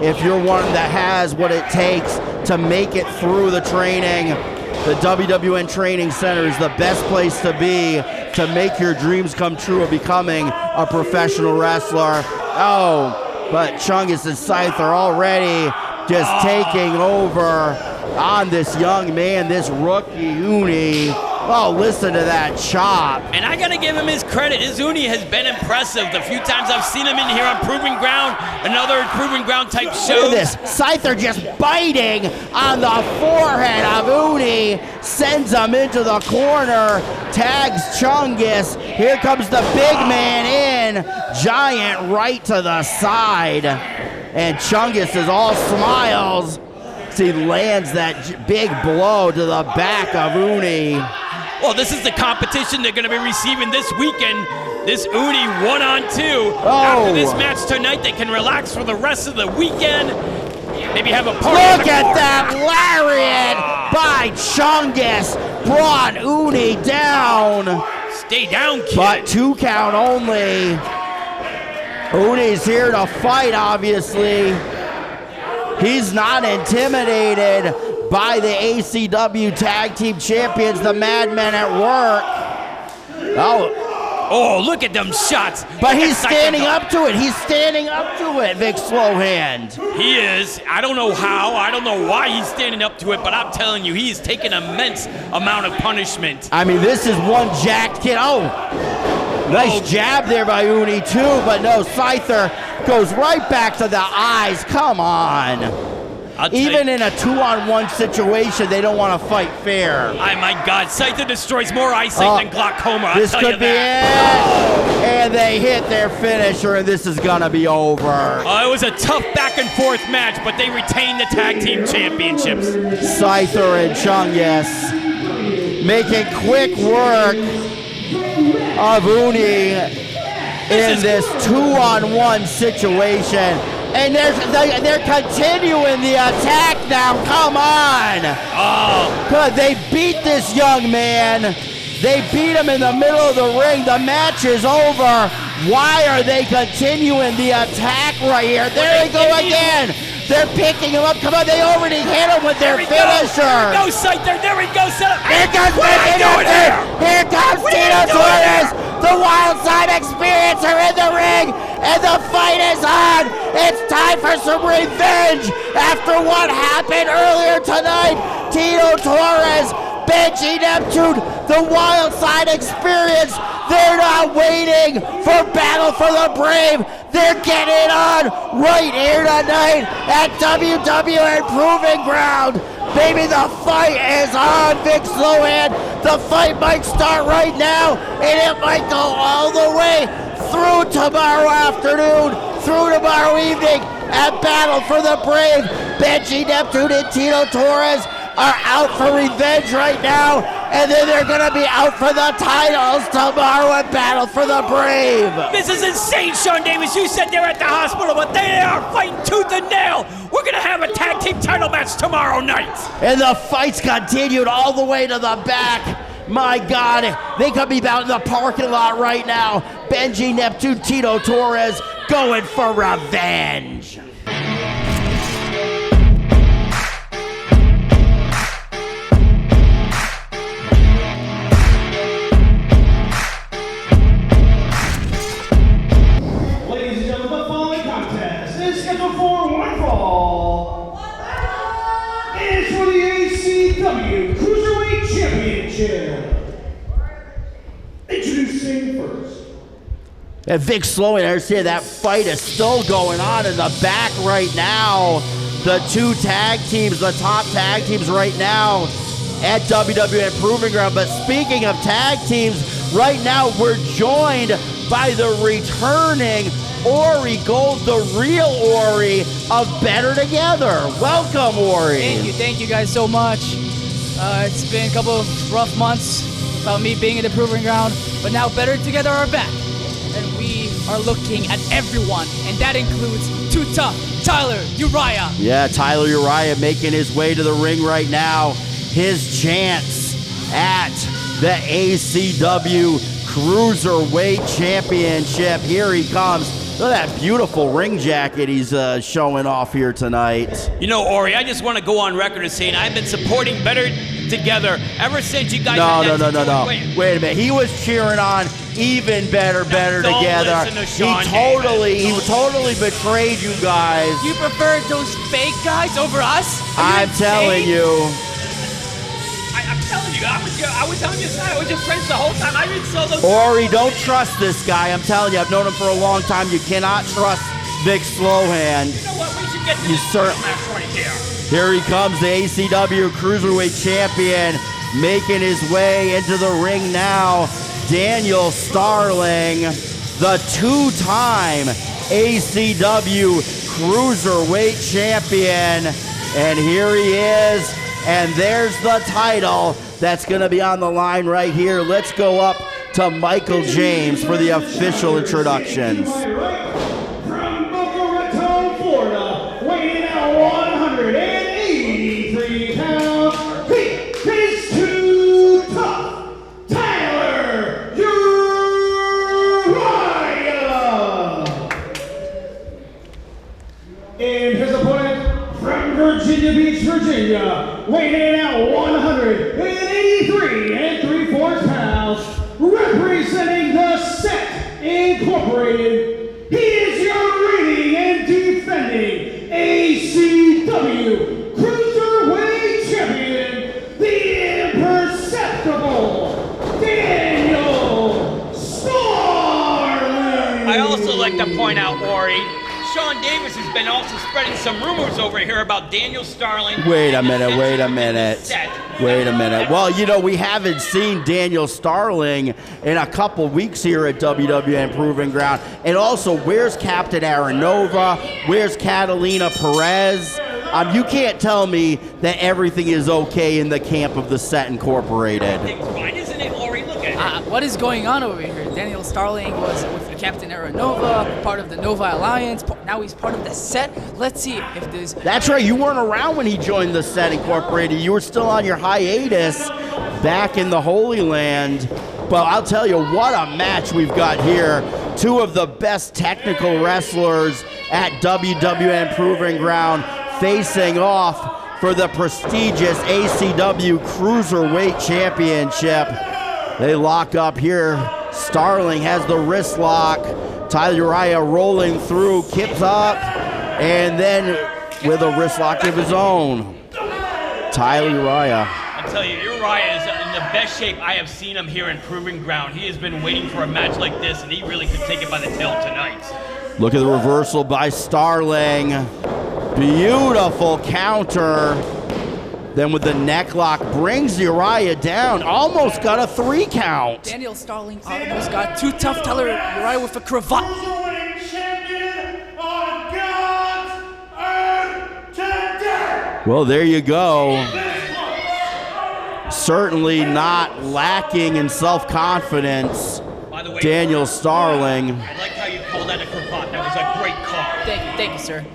if you're one that has what it takes to make it through the training. The WWN Training Center is the best place to be to make your dreams come true of becoming a professional wrestler. Oh, but Chungus and Scythe are already just taking over on this young man, this rookie Uni. Oh, listen to that chop. And I got to give him his credit. His Uni has been impressive. The few times I've seen him in here on Proving Ground, another Proving Ground type show. Look at this. Scyther just biting on the forehead of Uni. Sends him into the corner. Tags Chungus. Here comes the big man in. Giant right to the side. And Chungus is all smiles. He lands that big blow to the back of Uni. Well, this is the competition they're going to be receiving this weekend. This Uni 1-on-2. Oh. After this match tonight, they can relax for the rest of the weekend. Maybe have a party. Look at that lariat by Chungus. Brought Uni down. Stay down, kid. But 2 count only. Uni's here to fight, obviously. He's not intimidated by the ACW Tag Team Champions, the Madmen at Work. Oh, look at them shots. But he's standing up to it. He's standing up to it, Vic Slowhand. He is. I don't know how. I don't know why he's standing up to it, but I'm telling you, he's taking an immense amount of punishment. I mean, this is one jacked kid. Oh, nice jab there by Uni, too. But no, Scyther goes right back to the eyes. Come on. Even in a 2-on-1 situation, they don't want to fight fair. Oh, my God. Scyther destroys more eyesight than glaucoma. This could be it. And they hit their finisher, and this is going to be over. It was a tough back-and-forth match, but they retained the tag team championships. Scyther and Chungus making quick work of Uni in this 2-on-1 situation. And they're continuing the attack now. Come on. Oh. Good. They beat this young man. They beat him in the middle of the ring. The match is over. Why are they continuing the attack right here? There they go again. They're picking him up. Come on, they already hit him with their finisher. There he goes, Scyther. There he goes. Here comes Here comes Tito Torres. The Wild Side Experience are in the ring, and the fight is on. It's time for some revenge after what happened earlier tonight. Tito Torres, Benji Neptune, the Wild Side Experience. They're not waiting for Battle for the Brave. They're getting it on right here tonight at WWN Proving Ground. Baby, the fight is on, Vic Sloan. The fight might start right now, and it might go all the way through tomorrow afternoon, through tomorrow evening at Battle for the Brave. Benji Neptune and Tito Torres are out for revenge right now, and then they're going to be out for the titles tomorrow at Battle for the Brave. This is insane, Sean Davis. You said they're at the hospital, but they are fighting tooth and nail. We're going to have a tag team title match tomorrow night. And the fight's continued all the way to the back. My God, they could be out in the parking lot right now. Benji Neptune, Tito Torres going for revenge. Cruiserweight Championship. Introducing first. And Vic Sloan, I understand that fight is still going on in the back right now. The two tag teams, the top tag teams right now at WWN Proving Ground. But speaking of tag teams, right now we're joined by the returning Ori Gold, the real Ori of Better Together. Welcome, Ori. Thank you guys so much. It's been a couple of rough months without me being in the Proving Ground, but now Better Together are back, and we are looking at everyone, and that includes Too Tough, Tyler Uriah. Yeah, Tyler Uriah making his way to the ring right now. His chance at the ACW Cruiserweight Championship. Here he comes. Look at that beautiful ring jacket he's showing off here tonight. You know, Ori, I just want to go on record as saying I've been supporting Better Together ever since you guys... No. Wait a minute. He was cheering on even better together. He totally betrayed you guys. You prefer those fake guys over us? I'm telling you. I'm telling you, I was on your side. I was your friends the whole time. I didn't sell those... Ori, don't trust this guy. I'm telling you, I've known him for a long time. You cannot trust Vic Slohan. You know what? We should get to You this match right here. Here he comes, the ACW Cruiserweight Champion, making his way into the ring now. Daniel Starling, the two-time ACW Cruiserweight Champion. And here he is. And there's the title that's going to be on the line right here. Let's go up to Michael James for the official introductions. From Boca Raton, Florida, weighing at 183 pounds, he is Too Tough, Tyler Uriah. And his opponent, from Virginia Beach, Virginia, weighing in at 183 3/4 pounds, representing the Set Incorporated, he is your reigning and defending ACW Cruiserweight Champion, the imperceptible Daniel Starling. I also like to point out, Ori, Sean Davis has been also spreading some rumors over here about Daniel Starling. Wait a minute. Well, you know, we haven't seen Daniel Starling in a couple weeks here at WWN Proving Ground. And also, where's Captain Aranova? Where's Catalina Perez? You can't tell me that everything is okay in the camp of the Set Incorporated. Everything's fine, isn't it, Ori? Look at it. What is going on over here? Daniel Starling was with Captain Aranova, part of the Nova Alliance. Now he's part of the Set. Let's see if there's... That's right. You weren't around when he joined the Set Incorporated. You were still on your hiatus back in the Holy Land. But I'll tell you, what a match we've got here. two of the best technical wrestlers at WWN Proving Ground facing off for the prestigious ACW Cruiserweight Championship. They lock up here. Starling has the wrist lock. Tyler Uriah rolling through, kips up, and then with a wrist lock of his own. Tyler Uriah. I'll tell you, Uriah is in the best shape I have seen him here in Proving Ground. He has been waiting for a match like this, and he really could take it by the tail tonight. Look at the reversal by Starling. Beautiful counter. Then with the neck lock, brings Uriah down. Almost got a 3 count. Daniel Starling almost got too tough. Tyler Uriah with a cravat. Well, there you go. Certainly not lacking in self-confidence. By the way, Daniel Starling. I like how you called that a cravat. That was a great call. Thank you, sir.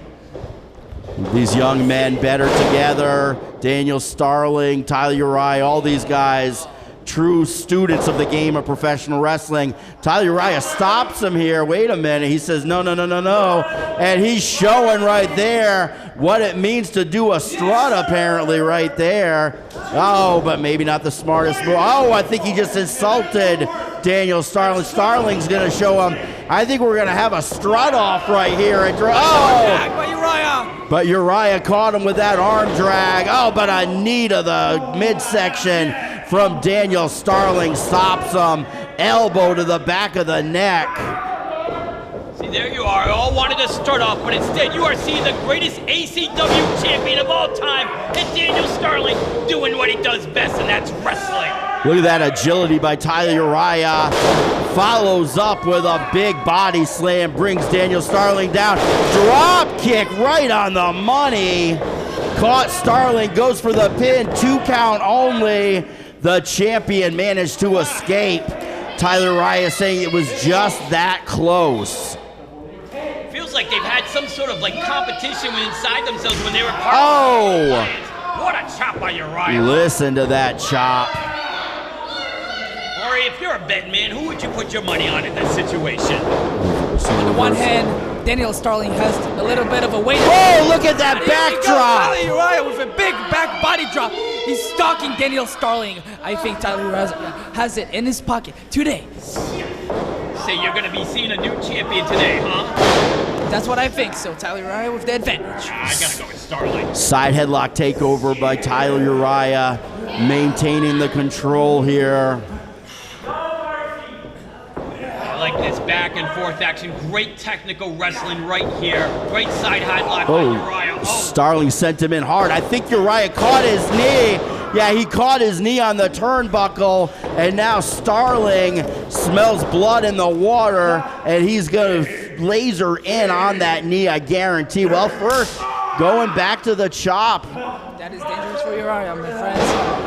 These young men better together. Daniel Starling, Tyler Uriah, all these guys, true students of the game of professional wrestling. Tyler Uriah stops him here. Wait a minute. He says, no, no, no, no, no. And he's showing right there what it means to do a strut, apparently, right there. Oh, but maybe not the smartest move. Oh, I think he just insulted Daniel Starling. Starling's going to show him. I think we're going to have a strut off right here. But Uriah caught him with that arm drag. Oh, but a knee to the midsection from Daniel Starling stops him. Elbow to the back of the neck. See, there you are. All wanted to start off, but instead you are seeing the greatest ACW champion of all time, and Daniel Starling doing what he does best, and that's wrestling. Look at that agility by Tyler Uriah. Follows up with a big body slam, brings Daniel Starling down. Drop kick right on the money. Caught Starling, goes for the pin, 2 count only. The champion managed to escape. Tyler Uriah saying it was just that close. Feels like they've had some sort of competition inside themselves when they were part of the Alliance. What a chop by Uriah. Listen to that chop. Ori, if you're a betting man, who would you put your money on in this situation? On the one hand, Daniel Starling has a little bit of a weight. Oh, look at that backdrop! Tyler Uriah with a big back body drop. He's stalking Daniel Starling. I think Tyler Uriah has it in his pocket today. Say you're going to be seeing a new champion today, huh? That's what I think. So Tyler Uriah with the advantage. I got to go with Starling. Side headlock takeover by Tyler Uriah, maintaining the control here. I like this back and forth action. Great technical wrestling right here. Great side headlock by Uriah. Starling sent him in hard. I think Uriah caught his knee. Yeah, he caught his knee on the turnbuckle, and now Starling smells blood in the water, and he's going to laser in on that knee, I guarantee. Well, first, going back to the chop. That is dangerous for Uriah, my friends,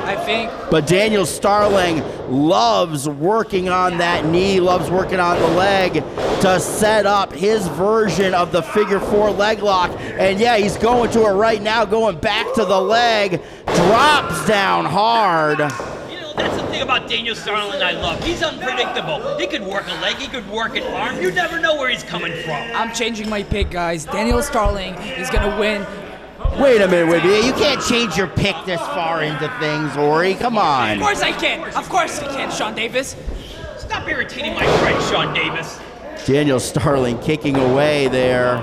I think. But Daniel Starling loves working on that knee, loves working on the leg to set up his version of the figure 4 leg lock. And yeah, he's going to it right now, going back to the leg, drops down hard. You know, that's the thing about Daniel Starling I love. He's unpredictable. He could work a leg, he could work an arm. You never know where he's coming from. I'm changing my pick, guys. Daniel Starling is going to win. Wait a minute, you can't change your pick this far into things, Ori. Come on. Of course I can. Of course I can, Sean Davis. Stop irritating my friend, Sean Davis. Daniel Starling kicking away there.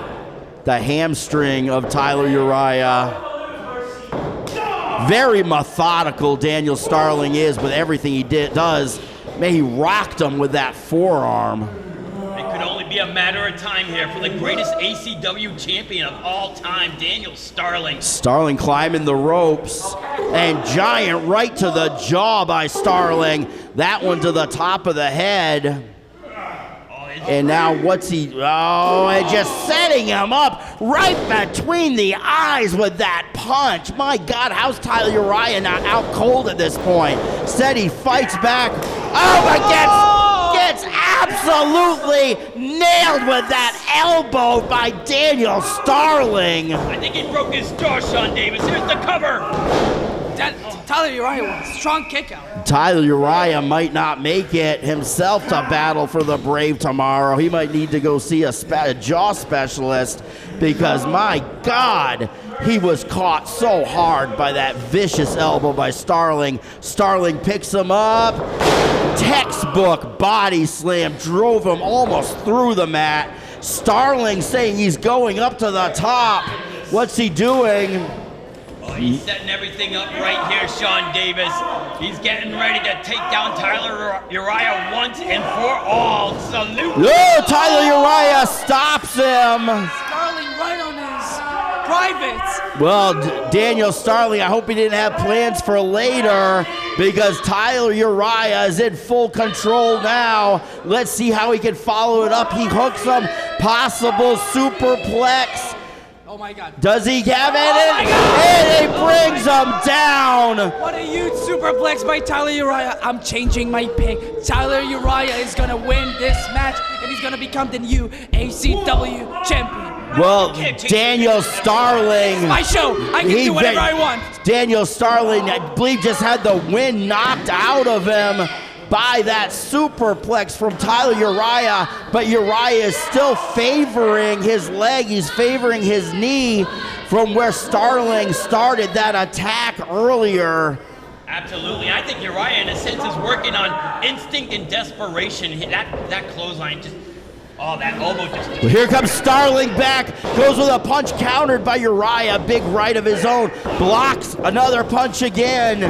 The hamstring of Tyler Uriah. Very methodical Daniel Starling is with everything he does. Man, he rocked him with that forearm. It could only be a matter of time here for the greatest ACW champion of all time, Daniel Starling. Starling climbing the ropes, and giant right to the jaw by Starling. That one to the top of the head. And now what's he, and just setting him up right between the eyes with that punch. My God, how's Tyler Uriah not out cold at this point? Said he fights back. Oh, but gets absolutely nailed with that elbow by Daniel Starling. I think he broke his jaw, Sean Davis. Here's the cover. Tyler Uriah won. Strong kick out. Tyler Uriah might not make it himself to battle for the Brave tomorrow. He might need to go see a jaw specialist because, my God, he was caught so hard by that vicious elbow by Starling. Starling picks him up. Textbook body slam, drove him almost through the mat. Starling saying he's going up to the top. What's he doing? Oh, he's setting everything up right here, Sean Davis. He's getting ready to take down Tyler Uriah once and for all. Salute. No, Tyler Uriah stops him. Starling right on his privates. Well, Daniel Starling, I hope he didn't have plans for later because Tyler Uriah is in full control now. Let's see how he can follow it up. He hooks him. Possible superplex. Oh my God. Does he have it? Oh and he brings him down. What a huge superplex by Tyler Uriah. I'm changing my pick. Tyler Uriah is going to win this match, and he's going to become the new ACW champion. Well, Daniel Starling. My show. I can do whatever I want. Daniel Starling, I believe, just had the wind knocked out of him by that superplex from Tyler Uriah, but Uriah is still favoring his leg. He's favoring his knee from where Starling started that attack earlier. Absolutely. I think Uriah, in a sense, is working on instinct and desperation. That clothesline just... Oh, that elbow just... Well, here comes Starling back, goes with a punch countered by Uriah, big right of his own, blocks another punch again,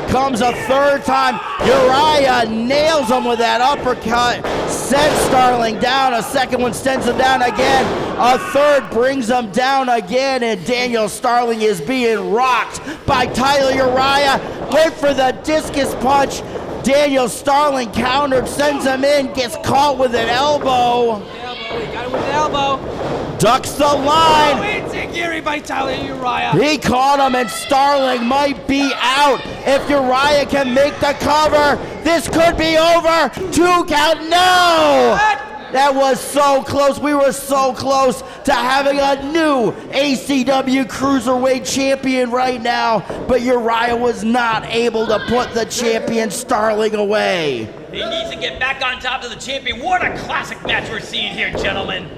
comes a third time, Uriah nails him with that uppercut, sends Starling down, a second one sends him down again, a third brings him down again, and Daniel Starling is being rocked by Tyler Uriah, went for the discus punch, Daniel Starling countered, sends him in, gets caught with an elbow. He got it with the elbow. Ducks the line. Oh, enziguri by Tyler Uriah. He caught him, and Starling might be out. If Uriah can make the cover, this could be over. 2 count, no! What? That was so close. We were so close to having a new ACW Cruiserweight champion right now, but Uriah was not able to put the champion Starling away. He needs to get back on top of the champion. What a classic match we're seeing here, gentlemen.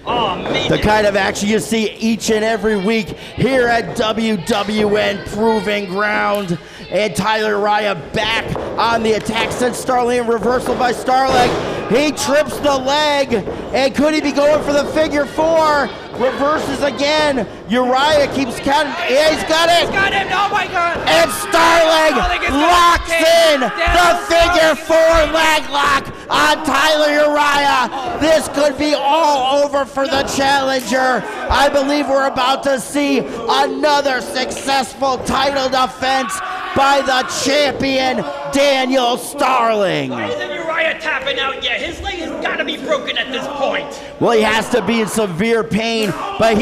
Oh, amazing. The kind of action you see each and every week here at WWN Proving Ground. And Tyler Uriah back on the attack, sends Starling in reversal by Starling. He trips the leg, and could he be going for the figure 4? Reverses again. Uriah keeps counting. Yeah, he's got it. He's got him. Oh my God. And Starling locks in the figure 4 leg lock on Tyler Uriah. This could be all over for the challenger. I believe we're about to see another successful title defense by the champion, Daniel Starling. Why isn't Uriah tapping out yet? His leg has got to be broken at this point. Well, he has to be in severe pain, but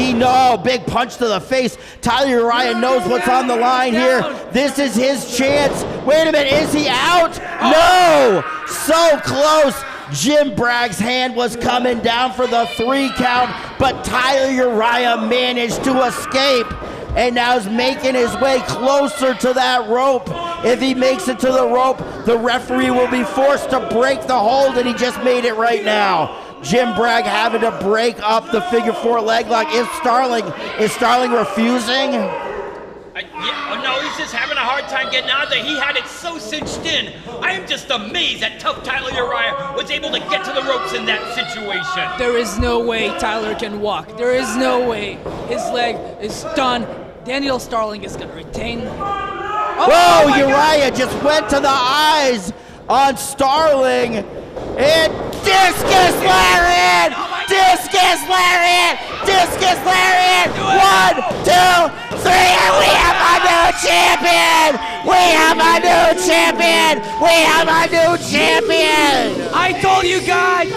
big punch to the face. Tyler Uriah knows what's on the line here. This is his chance. Wait a minute, is he out? No! So close. Jim Bragg's hand was coming down for the 3 count, but Tyler Uriah managed to escape and now is making his way closer to that rope. If he makes it to the rope, the referee will be forced to break the hold, and he just made it right now. Jim Bragg having to break up the figure 4 leg lock. Is Starling refusing? No, he's just having a hard time getting out there. He had it so cinched in. I am just amazed that tough Tyler Uriah was able to get to the ropes in that situation. There is no way Tyler can walk. There is no way. His leg is done. Daniel Starling is going to retain. Whoa, Uriah just went to the eyes on Starling. And discus lariat! Discus lariat! Discus lariat! 1, 2, 3, and we have a new champion! We have a new champion! We have a new champion! I told you guys,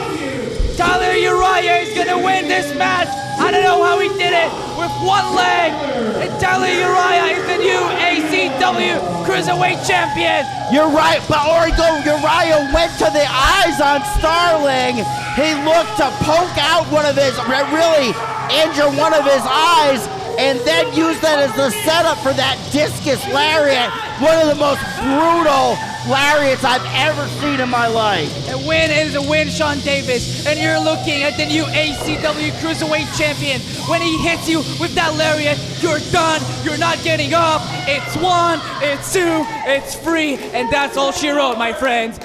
Tyler Uriah is going to win this match. I don't know how he did it with 1 leg. And Tyler Uriah is the new ACW Cruiserweight champion. You're right, but Uriah went to the eyes on Starling. He looked to poke out really injure one of his eyes. and then use that as the setup for that discus lariat. One of the most brutal lariats I've ever seen in my life. A win is a win, Sean Davis, and you're looking at the new ACW Cruiserweight Champion. When he hits you with that lariat, you're done, you're not getting up. It's 1, it's 2, it's free, and that's all she wrote, my friends.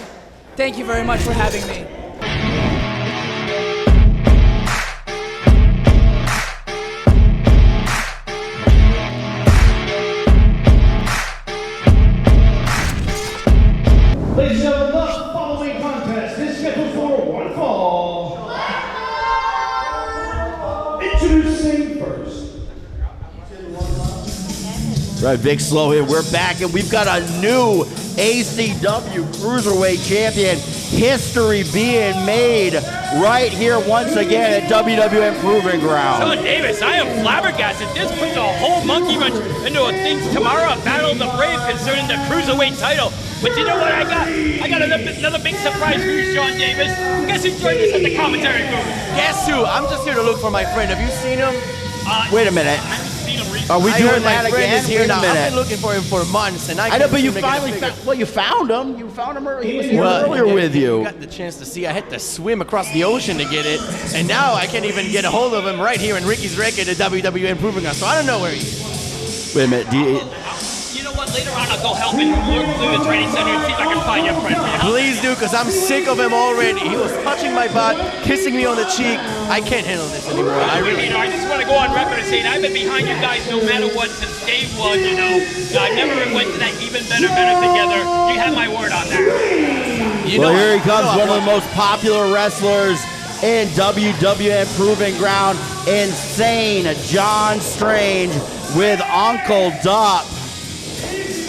Thank you very much for having me. Ladies and gentlemen, the following contest is scheduled for one fall. Introducing first. Right, Vic Slow here. We're back, and we've got a new ACW Cruiserweight Champion. History being made right here once again at WWN Proving Ground. Sean Davis, I am flabbergasted. This puts a whole monkey wrench into a thing tomorrow, a Battle of the Brave concerning the Cruiserweight title. But you know what I got? I got another big surprise for you, Sean Davis. Guess who joined us at the commentary booth? Guess who? I'm just here to look for my friend. Have you seen him? Wait a minute. I haven't seen him recently. Are we I doing heard that my friend again? is here Wait a now. I've minute. been looking for him for months, and I know, but you couldn't finally make it figure. well, you found him. You found him earlier. He was here Well, earlier with you. Got the chance to see. I had to swim across the ocean to get it, and now I can't even get a hold of him right here in Ricky's Record at WWN Proving Ground. So I don't know where he is. Wait a minute. You know what? Later on, I'll go help him look through the training center and see if I can find your friend. Please do, because I'm sick of him already. He was touching my butt, kissing me on the cheek. I can't handle this anymore. I just want to go on record and say I've been behind you guys no matter what since day one, you know. I never went to that even better together. You have my word on that. Well, here he comes, one of the most popular wrestlers in WWN Proving Ground. Insane John Strange with Uncle Dup.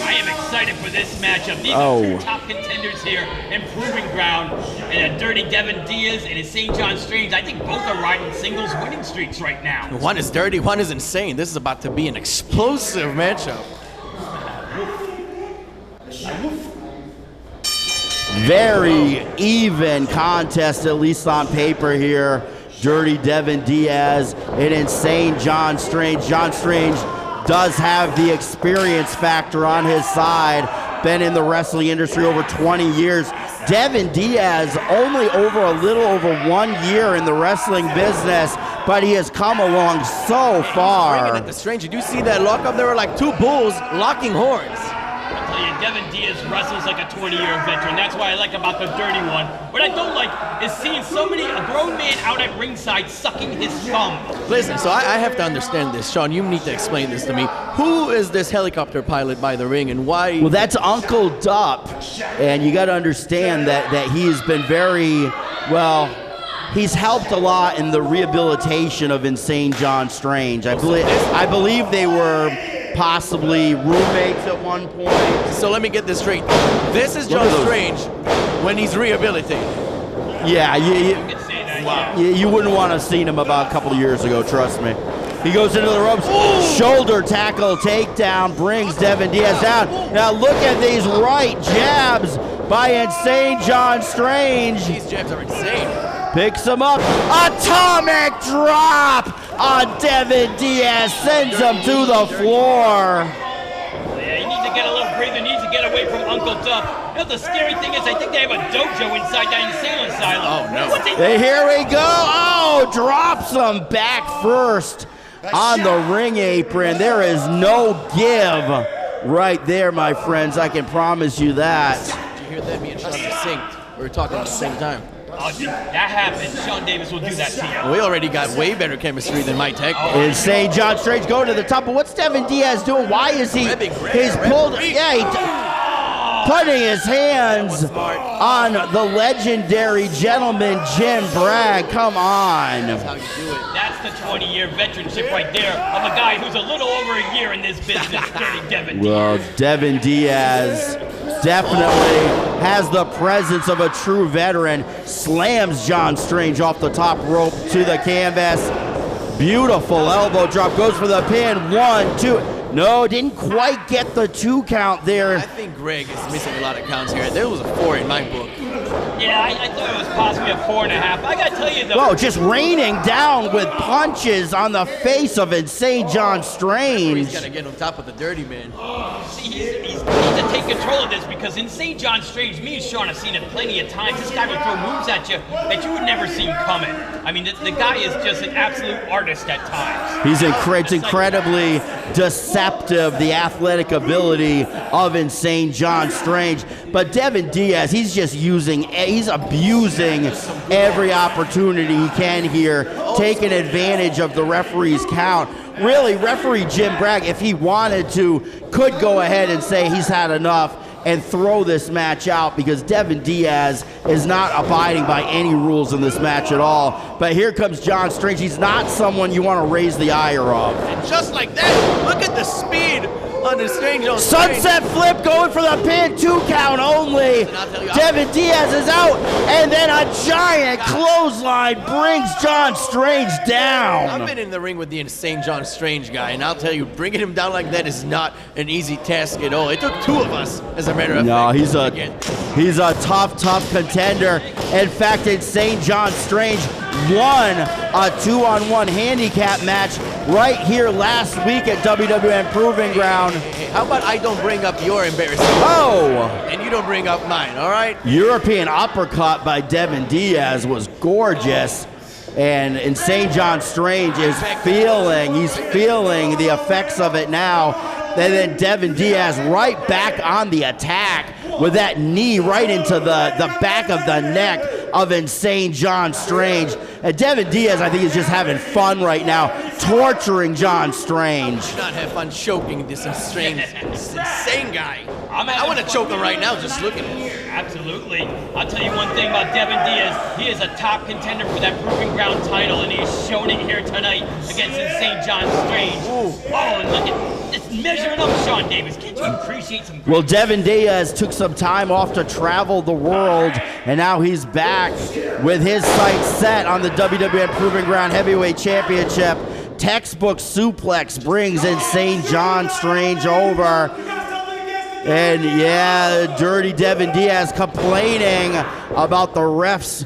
I am excited for this matchup. These are two top contenders here in Proving Ground. And Dirty Devin Diaz and St. John Strange. I think both are riding singles winning streaks right now. One is dirty, one is insane. This is about to be an explosive matchup. Very even contest, at least on paper here. Dirty Devin Diaz and Insane John Strange. John Strange does have the experience factor on his side. Been in the wrestling industry over 20 years. Devin Diaz only over a little over 1 year in the wrestling business, but he has come along so far. At the Strange, did you see that lockup? There were like two bulls locking horns. I'll tell you, Devin Diaz wrestles like a 20-year veteran. That's what I like about the dirty one. What I don't like is seeing a grown man out at ringside sucking his thumb. Listen, so I have to understand this. Sean, you need to explain this to me. Who is this helicopter pilot by the ring, and why? Well, that's Uncle Dup, and you got to understand that he's been very, well, he's helped a lot in the rehabilitation of Insane John Strange. I believe they were possibly roommates at one point. So let me get this straight. This is John Strange when he's rehabilitated. Yeah, Wow. you wouldn't want to have seen him about a couple of years ago, trust me. He goes into the ropes, shoulder tackle, takedown, brings Devin Diaz down. Now look at these right jabs by Insane John Strange. These jabs are insane. Picks him up, atomic drop on Devin Diaz, sends him to the floor. Yeah, he needs to get a little breather, needs to get away from Uncle Dup. You know, the scary thing is I think they have a dojo inside that insane asylum. Oh, no. What's he Here we go. Oh, drops him back first on the ring apron. There is no give right there, my friends. I can promise you that. Did you hear that? Me and Sean just synced. We were talking at the same time. Oh, that happened. Sean Davis will do that to you. We already got way better chemistry than my tech. Insane John Strange going to the top, but what's Devin Diaz doing? Why is he? He's pulled. Yeah, putting his hands on the legendary gentleman Jim Bragg. Come on. That's how you do it. That's the 20-year veteranship right there of a guy who's a little over a year in this business, Dirty Devin Diaz. Well, Devin Diaz definitely has the presence of a true veteran. Slams John Strange off the top rope to the canvas. Beautiful elbow drop. Goes for the pin. 1, 2. No, didn't quite get the 2 count there. I think Greg is missing a lot of counts here. There was a 4 in my book. Yeah, I thought it was possibly a 4.5. I gotta tell you though. Whoa, just raining down with punches on the face of Insane John Strange. He's got to get on top of the dirty man. See, he's to take control of this because Insane John Strange, me and Sean have seen it plenty of times. This guy would throw moves at you that you would never seen coming. I mean, the guy is just an absolute artist at times. He's incredibly deceptive, the athletic ability of Insane John Strange. But Devin Diaz, he's abusing every opportunity he can here, taking advantage of the referee's count. Really, referee Jim Bragg, if he wanted to, could go ahead and say he's had enough and throw this match out because Devin Diaz is not abiding by any rules in this match at all. But here comes John Strange. He's not someone you want to raise the ire of. And just like that, look at the speed on the Strange on Sunset flip going for the pin, 2 count only. Devin Diaz is out, and then a giant clothesline brings John Strange down. I've been in the ring with the Insane John Strange guy, and I'll tell you, bringing him down like that is not an easy task at all. It took 2 of us, as a matter of fact. He's a tough contender. In fact, Insane John Strange won a 2-on-1 handicap match right here last week at WWN Proving Ground. Hey, how about I don't bring up your embarrassment? Oh! And you don't bring up mine, all right? European uppercut by Devin Diaz was gorgeous. And Insane John Strange is feeling the effects of it now. And then Devin Diaz right back on the attack with that knee right into the back of the neck of Insane John Strange. And Devin Diaz, I think, is just having fun right now, torturing John Strange. Not have fun choking this insane guy. I want to choke him right now just looking at him. Absolutely. I'll tell you one thing about Devin Diaz. He is a top contender for that Proving Ground title, and he's shown it here tonight against Insane John Strange. Oh, and look at this measuring up, Sean Davis. Can't you appreciate some... Well, Devin Diaz took some time off to travel the world, and now he's back with his sights set on the WWN Proving Ground Heavyweight Championship. Textbook suplex brings Insane John Strange over. And yeah, Dirty Devin Diaz complaining about the ref's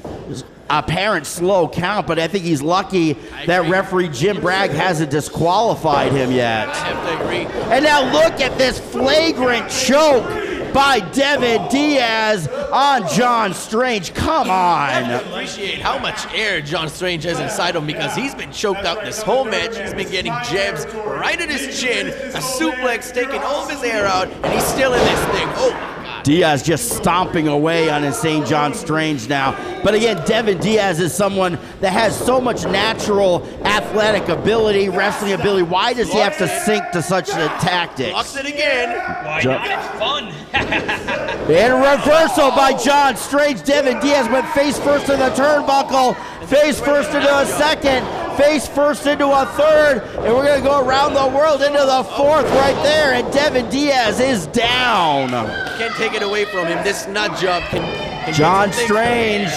apparent slow count, but I think he's lucky that referee Jim Bragg hasn't disqualified him yet. I have to agree. And now look at this flagrant choke by Devin Diaz on John Strange. Come on. I appreciate how much air John Strange has inside him because he's been choked out this whole match. He's been getting jabs right at his chin, a suplex taking all of his air out, and he's still in this thing. Oh, my God. Diaz just stomping away on Insane John Strange now. But again, Devin Diaz is someone that has so much natural athletic ability, wrestling ability. Why does he have to sink to such tactics? Blocks it again. Why not? It's fun. And a reversal by John Strange. Devin Diaz went face first in the turnbuckle, face first into a second, face first into a third, and we're going to go around the world into the 4th right there, and Devin Diaz is down. Can't take it away from him. This nut job can John Strange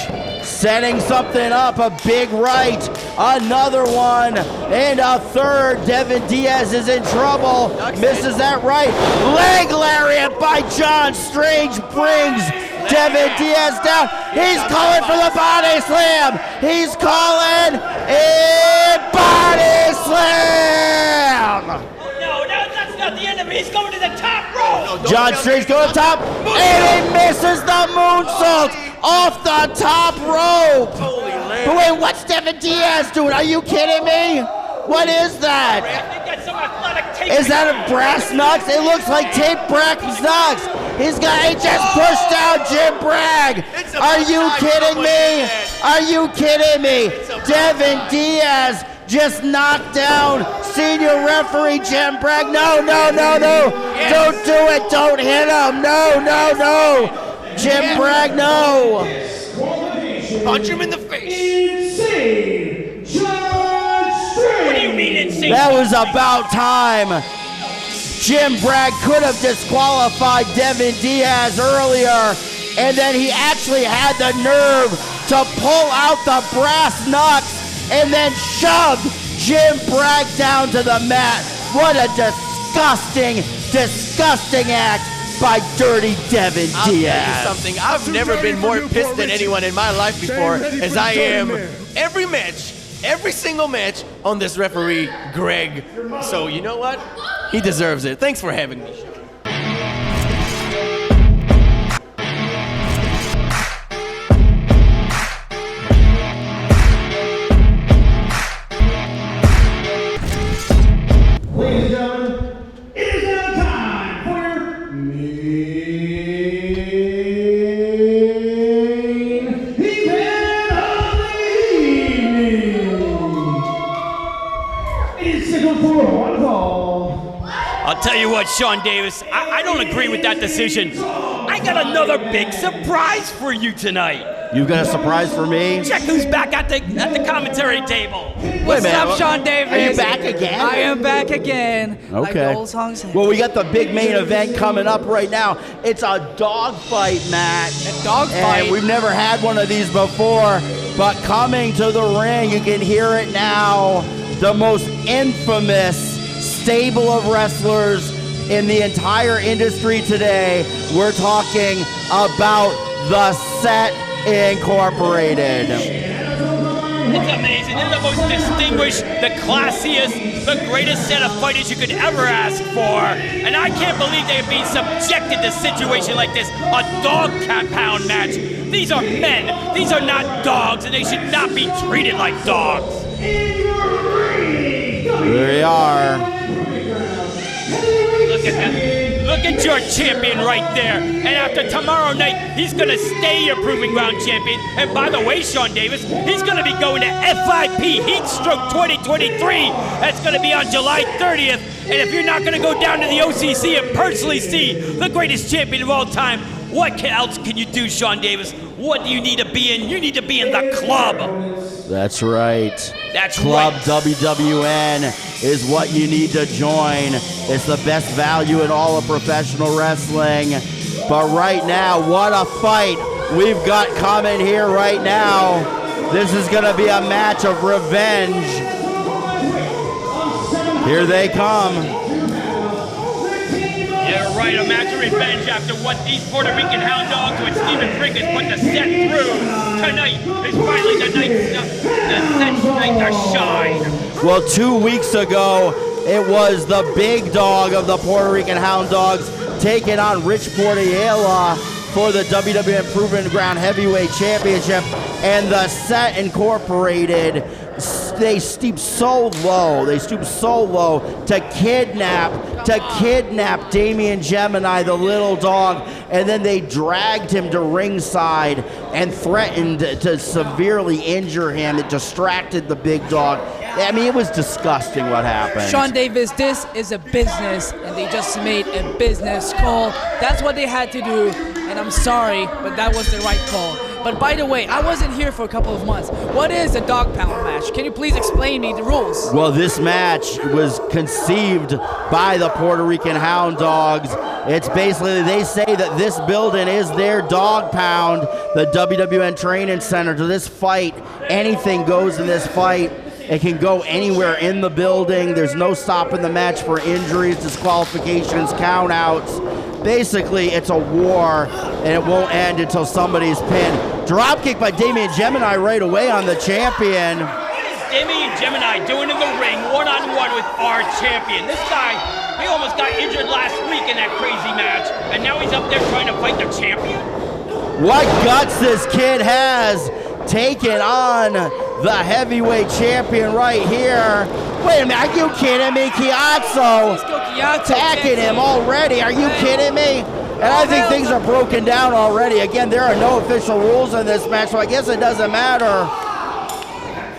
setting something up, a big right, another one, and a third. Devin Diaz is in trouble, misses that right. Leg lariat by John Strange brings Devin Diaz down. He's calling for the body slam. He's calling a body slam. No, that's not the end of it. He's going to the top rope. John Strange going to the top, and he misses the moonsault off the top rope. But wait, what's Devin Diaz doing? Are you kidding me? What is that? I think that's some athletic tape. Is that a brass knucks? It looks like tape brass knucks. He just pushed down Jim Bragg. Are you kidding me? Are you kidding me? Devin Diaz just knocked down senior referee Jim Bragg. No. Don't do it. Don't hit him. No. Jim Bragg, no. punch him in the face. Insane John Strange. What do you mean insane? That was about time. Jim Bragg could have disqualified Devin Diaz earlier, and then he actually had the nerve to pull out the brass knucks and then shove Jim Bragg down to the mat. What a disgusting disgusting, disgusting act by Dirty Devin I'll tell you Diaz. something. I've never been more pissed than anyone in my life before, as I am every match, every single match on this referee, Greg. So you know what? He deserves it. Thanks for having me, Sean. Ladies and gentlemen, it is now time for your main event of the evening. It is scheduled for one fall. I'll tell you what, Sean Davis, I don't agree with that decision. I got another big surprise for you tonight. You've got a surprise for me? Check who's back at the commentary table. What's Wait a minute, up, Sean Davis? Are you back again? I am back again. Like Okay. the old song says. Well, we got the big main event coming up right now. It's a dogfight match. A dogfight? And we've never had one of these before, but coming to the ring, you can hear it now. The most infamous stable of wrestlers in the entire industry today. We're talking about the Set Incorporated. It's amazing. They're the most distinguished, the classiest, the greatest set of fighters you could ever ask for. And I can't believe they're being subjected to a situation like this, a dog pound match. These are men. These are not dogs, and they should not be treated like dogs. Here we are. Look at that. Look at your champion right there. And after tomorrow night, he's going to stay your Proving Ground champion. And by the way, Sean Davis, he's going to be going to FIP Heatstroke 2023. That's going to be on July 30th. And if you're not going to go down to the OCC and personally see the greatest champion of all time, what else can you do, Sean Davis? What do you need to be in? You need to be in the club. That's right. That's Club right. WWN is what you need to join. It's the best value in all of professional wrestling. But right now, what a fight we've got coming here right now. This is going to be a match of revenge. Here they come. Yeah, right. A match of revenge after what these Puerto Rican hound dogs with Stephen Frick has put the Set through. Tonight is finally the Set's night to shine. Well, 2 weeks ago, it was the big dog of the Puerto Rican Hound Dogs taking on Rich Portiela for the WWN Proving Ground Heavyweight Championship. And the Set Incorporated, they stoop so low to kidnap Damian Gemini, the little dog, and then they dragged him to ringside and threatened to severely injure him. It distracted the big dog. I mean, it was disgusting what happened. Sean Davis, this is a business, and they just made a business call. That's what they had to do, and I'm sorry, but that was the right call. But by the way, I wasn't here for a couple of months. What is a dog pound match? Can you please explain me the rules? Well, this match was conceived by the Puerto Rican Hound Dogs. It's basically, they say that this building is their dog pound, the WWN Training Center. To this fight, anything goes in this fight. It can go anywhere in the building. There's no stopping the match for injuries, disqualifications, countouts. Basically, it's a war, and it won't end until somebody's pinned. Dropkick by Damian Gemini right away on the champion. What is Damian Gemini doing in the ring one-on-one with our champion? This guy, he almost got injured last week in that crazy match, and now he's up there trying to fight the champion? What guts this kid has, taking on the heavyweight champion right here. Wait a minute, are you kidding me? Chiazzo attacking him already. Are you kidding me? And I think things are broken down already. Again, there are no official rules in this match, so I guess it doesn't matter.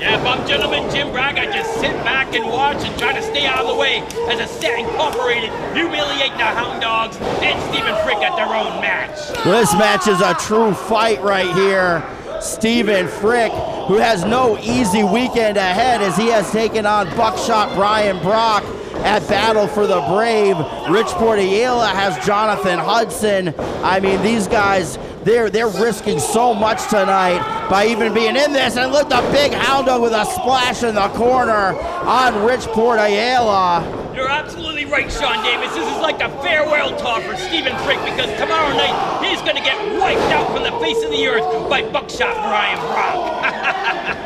Yeah, if I'm Gentleman Jim Bragg, I just sit back and watch and try to stay out of the way as a Set Incorporated humiliate the Hound Dogs and Stephen Frick at their own match. This match is a true fight right here. Stephen Frick, who has no easy weekend ahead as he has taken on Buckshot Brian Brock at Battle for the Brave. Rich Portiela has Jonathan Hudson. I mean, these guys, they're risking so much tonight by even being in this. And look, the big Hound Dog with a splash in the corner. on Richport Ayala. You're absolutely right, Sean Davis. This is like a farewell talk for Stephen Frick because tomorrow night he's going to get wiped out from the face of the earth by Buckshot Brian Brock.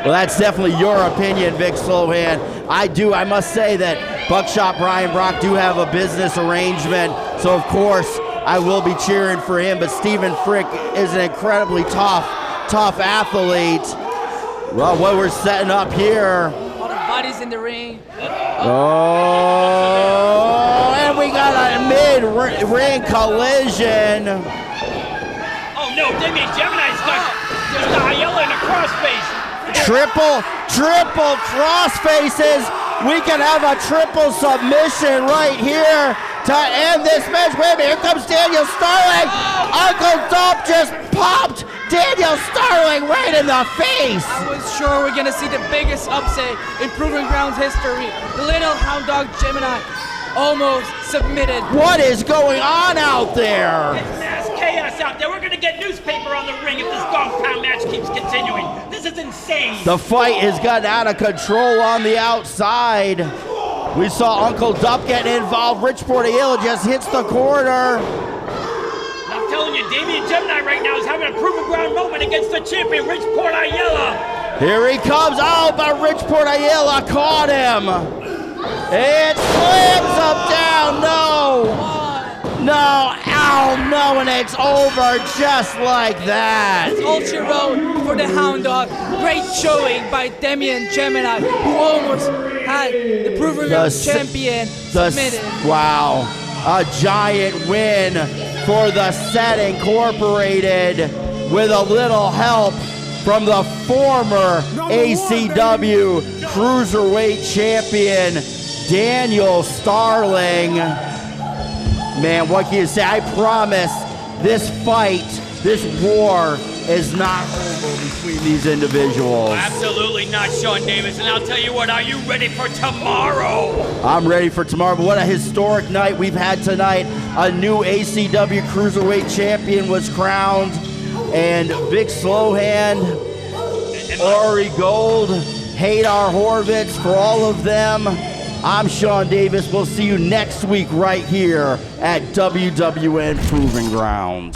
Well, that's definitely your opinion, Vic Slohan. I must say that Buckshot Brian Brock do have a business arrangement, so of course I will be cheering for him, but Stephen Frick is an incredibly tough athlete. Well, what we're setting up here. All the bodies in the ring. Oh, and we got a mid-ring collision. Oh no, Damien Gemini's got just Ayala in a crossface. Triple crossfaces. We can have a triple submission right here to end this match. Wait a minute, here comes Daniel Starling. Uncle Dope just popped Daniel Starling right in the face. I was sure we're gonna see the biggest upset in Proving Ground's history. The little hound dog Gemini almost submitted. What is going on out there? It's mass chaos out there. We're going to get newspaper on the ring if this Gong Pound match keeps continuing. This is insane. The fight has gotten out of control on the outside. We saw Uncle Dup getting involved. Rich Portillo just hits the corner. I'm telling you, Damien Gemini right now is having a Proving Ground moment against the champion, Rich Portillo. Here he comes. Oh, but Rich Portillo caught him. It slams him down. No, ow, no, and it's over just like that. It's all she wrote for the hound dog. Great showing by Damien Gemini, who almost had the Proving Ground champion submitted. Wow, a giant win for the Set Incorporated with a little help from the former ACW Cruiserweight Champion, Daniel Starling. Man, what can you say? I promise this fight, this war is not over between these individuals. Absolutely not, Sean Davis. And I'll tell you what, are you ready for tomorrow? I'm ready for tomorrow, but what a historic night we've had tonight. A new ACW Cruiserweight Champion was crowned, and Vic Slohan, Ori Gold, Hadar Horvitz, for all of them, I'm Sean Davis. We'll see you next week right here at WWN Proving Ground.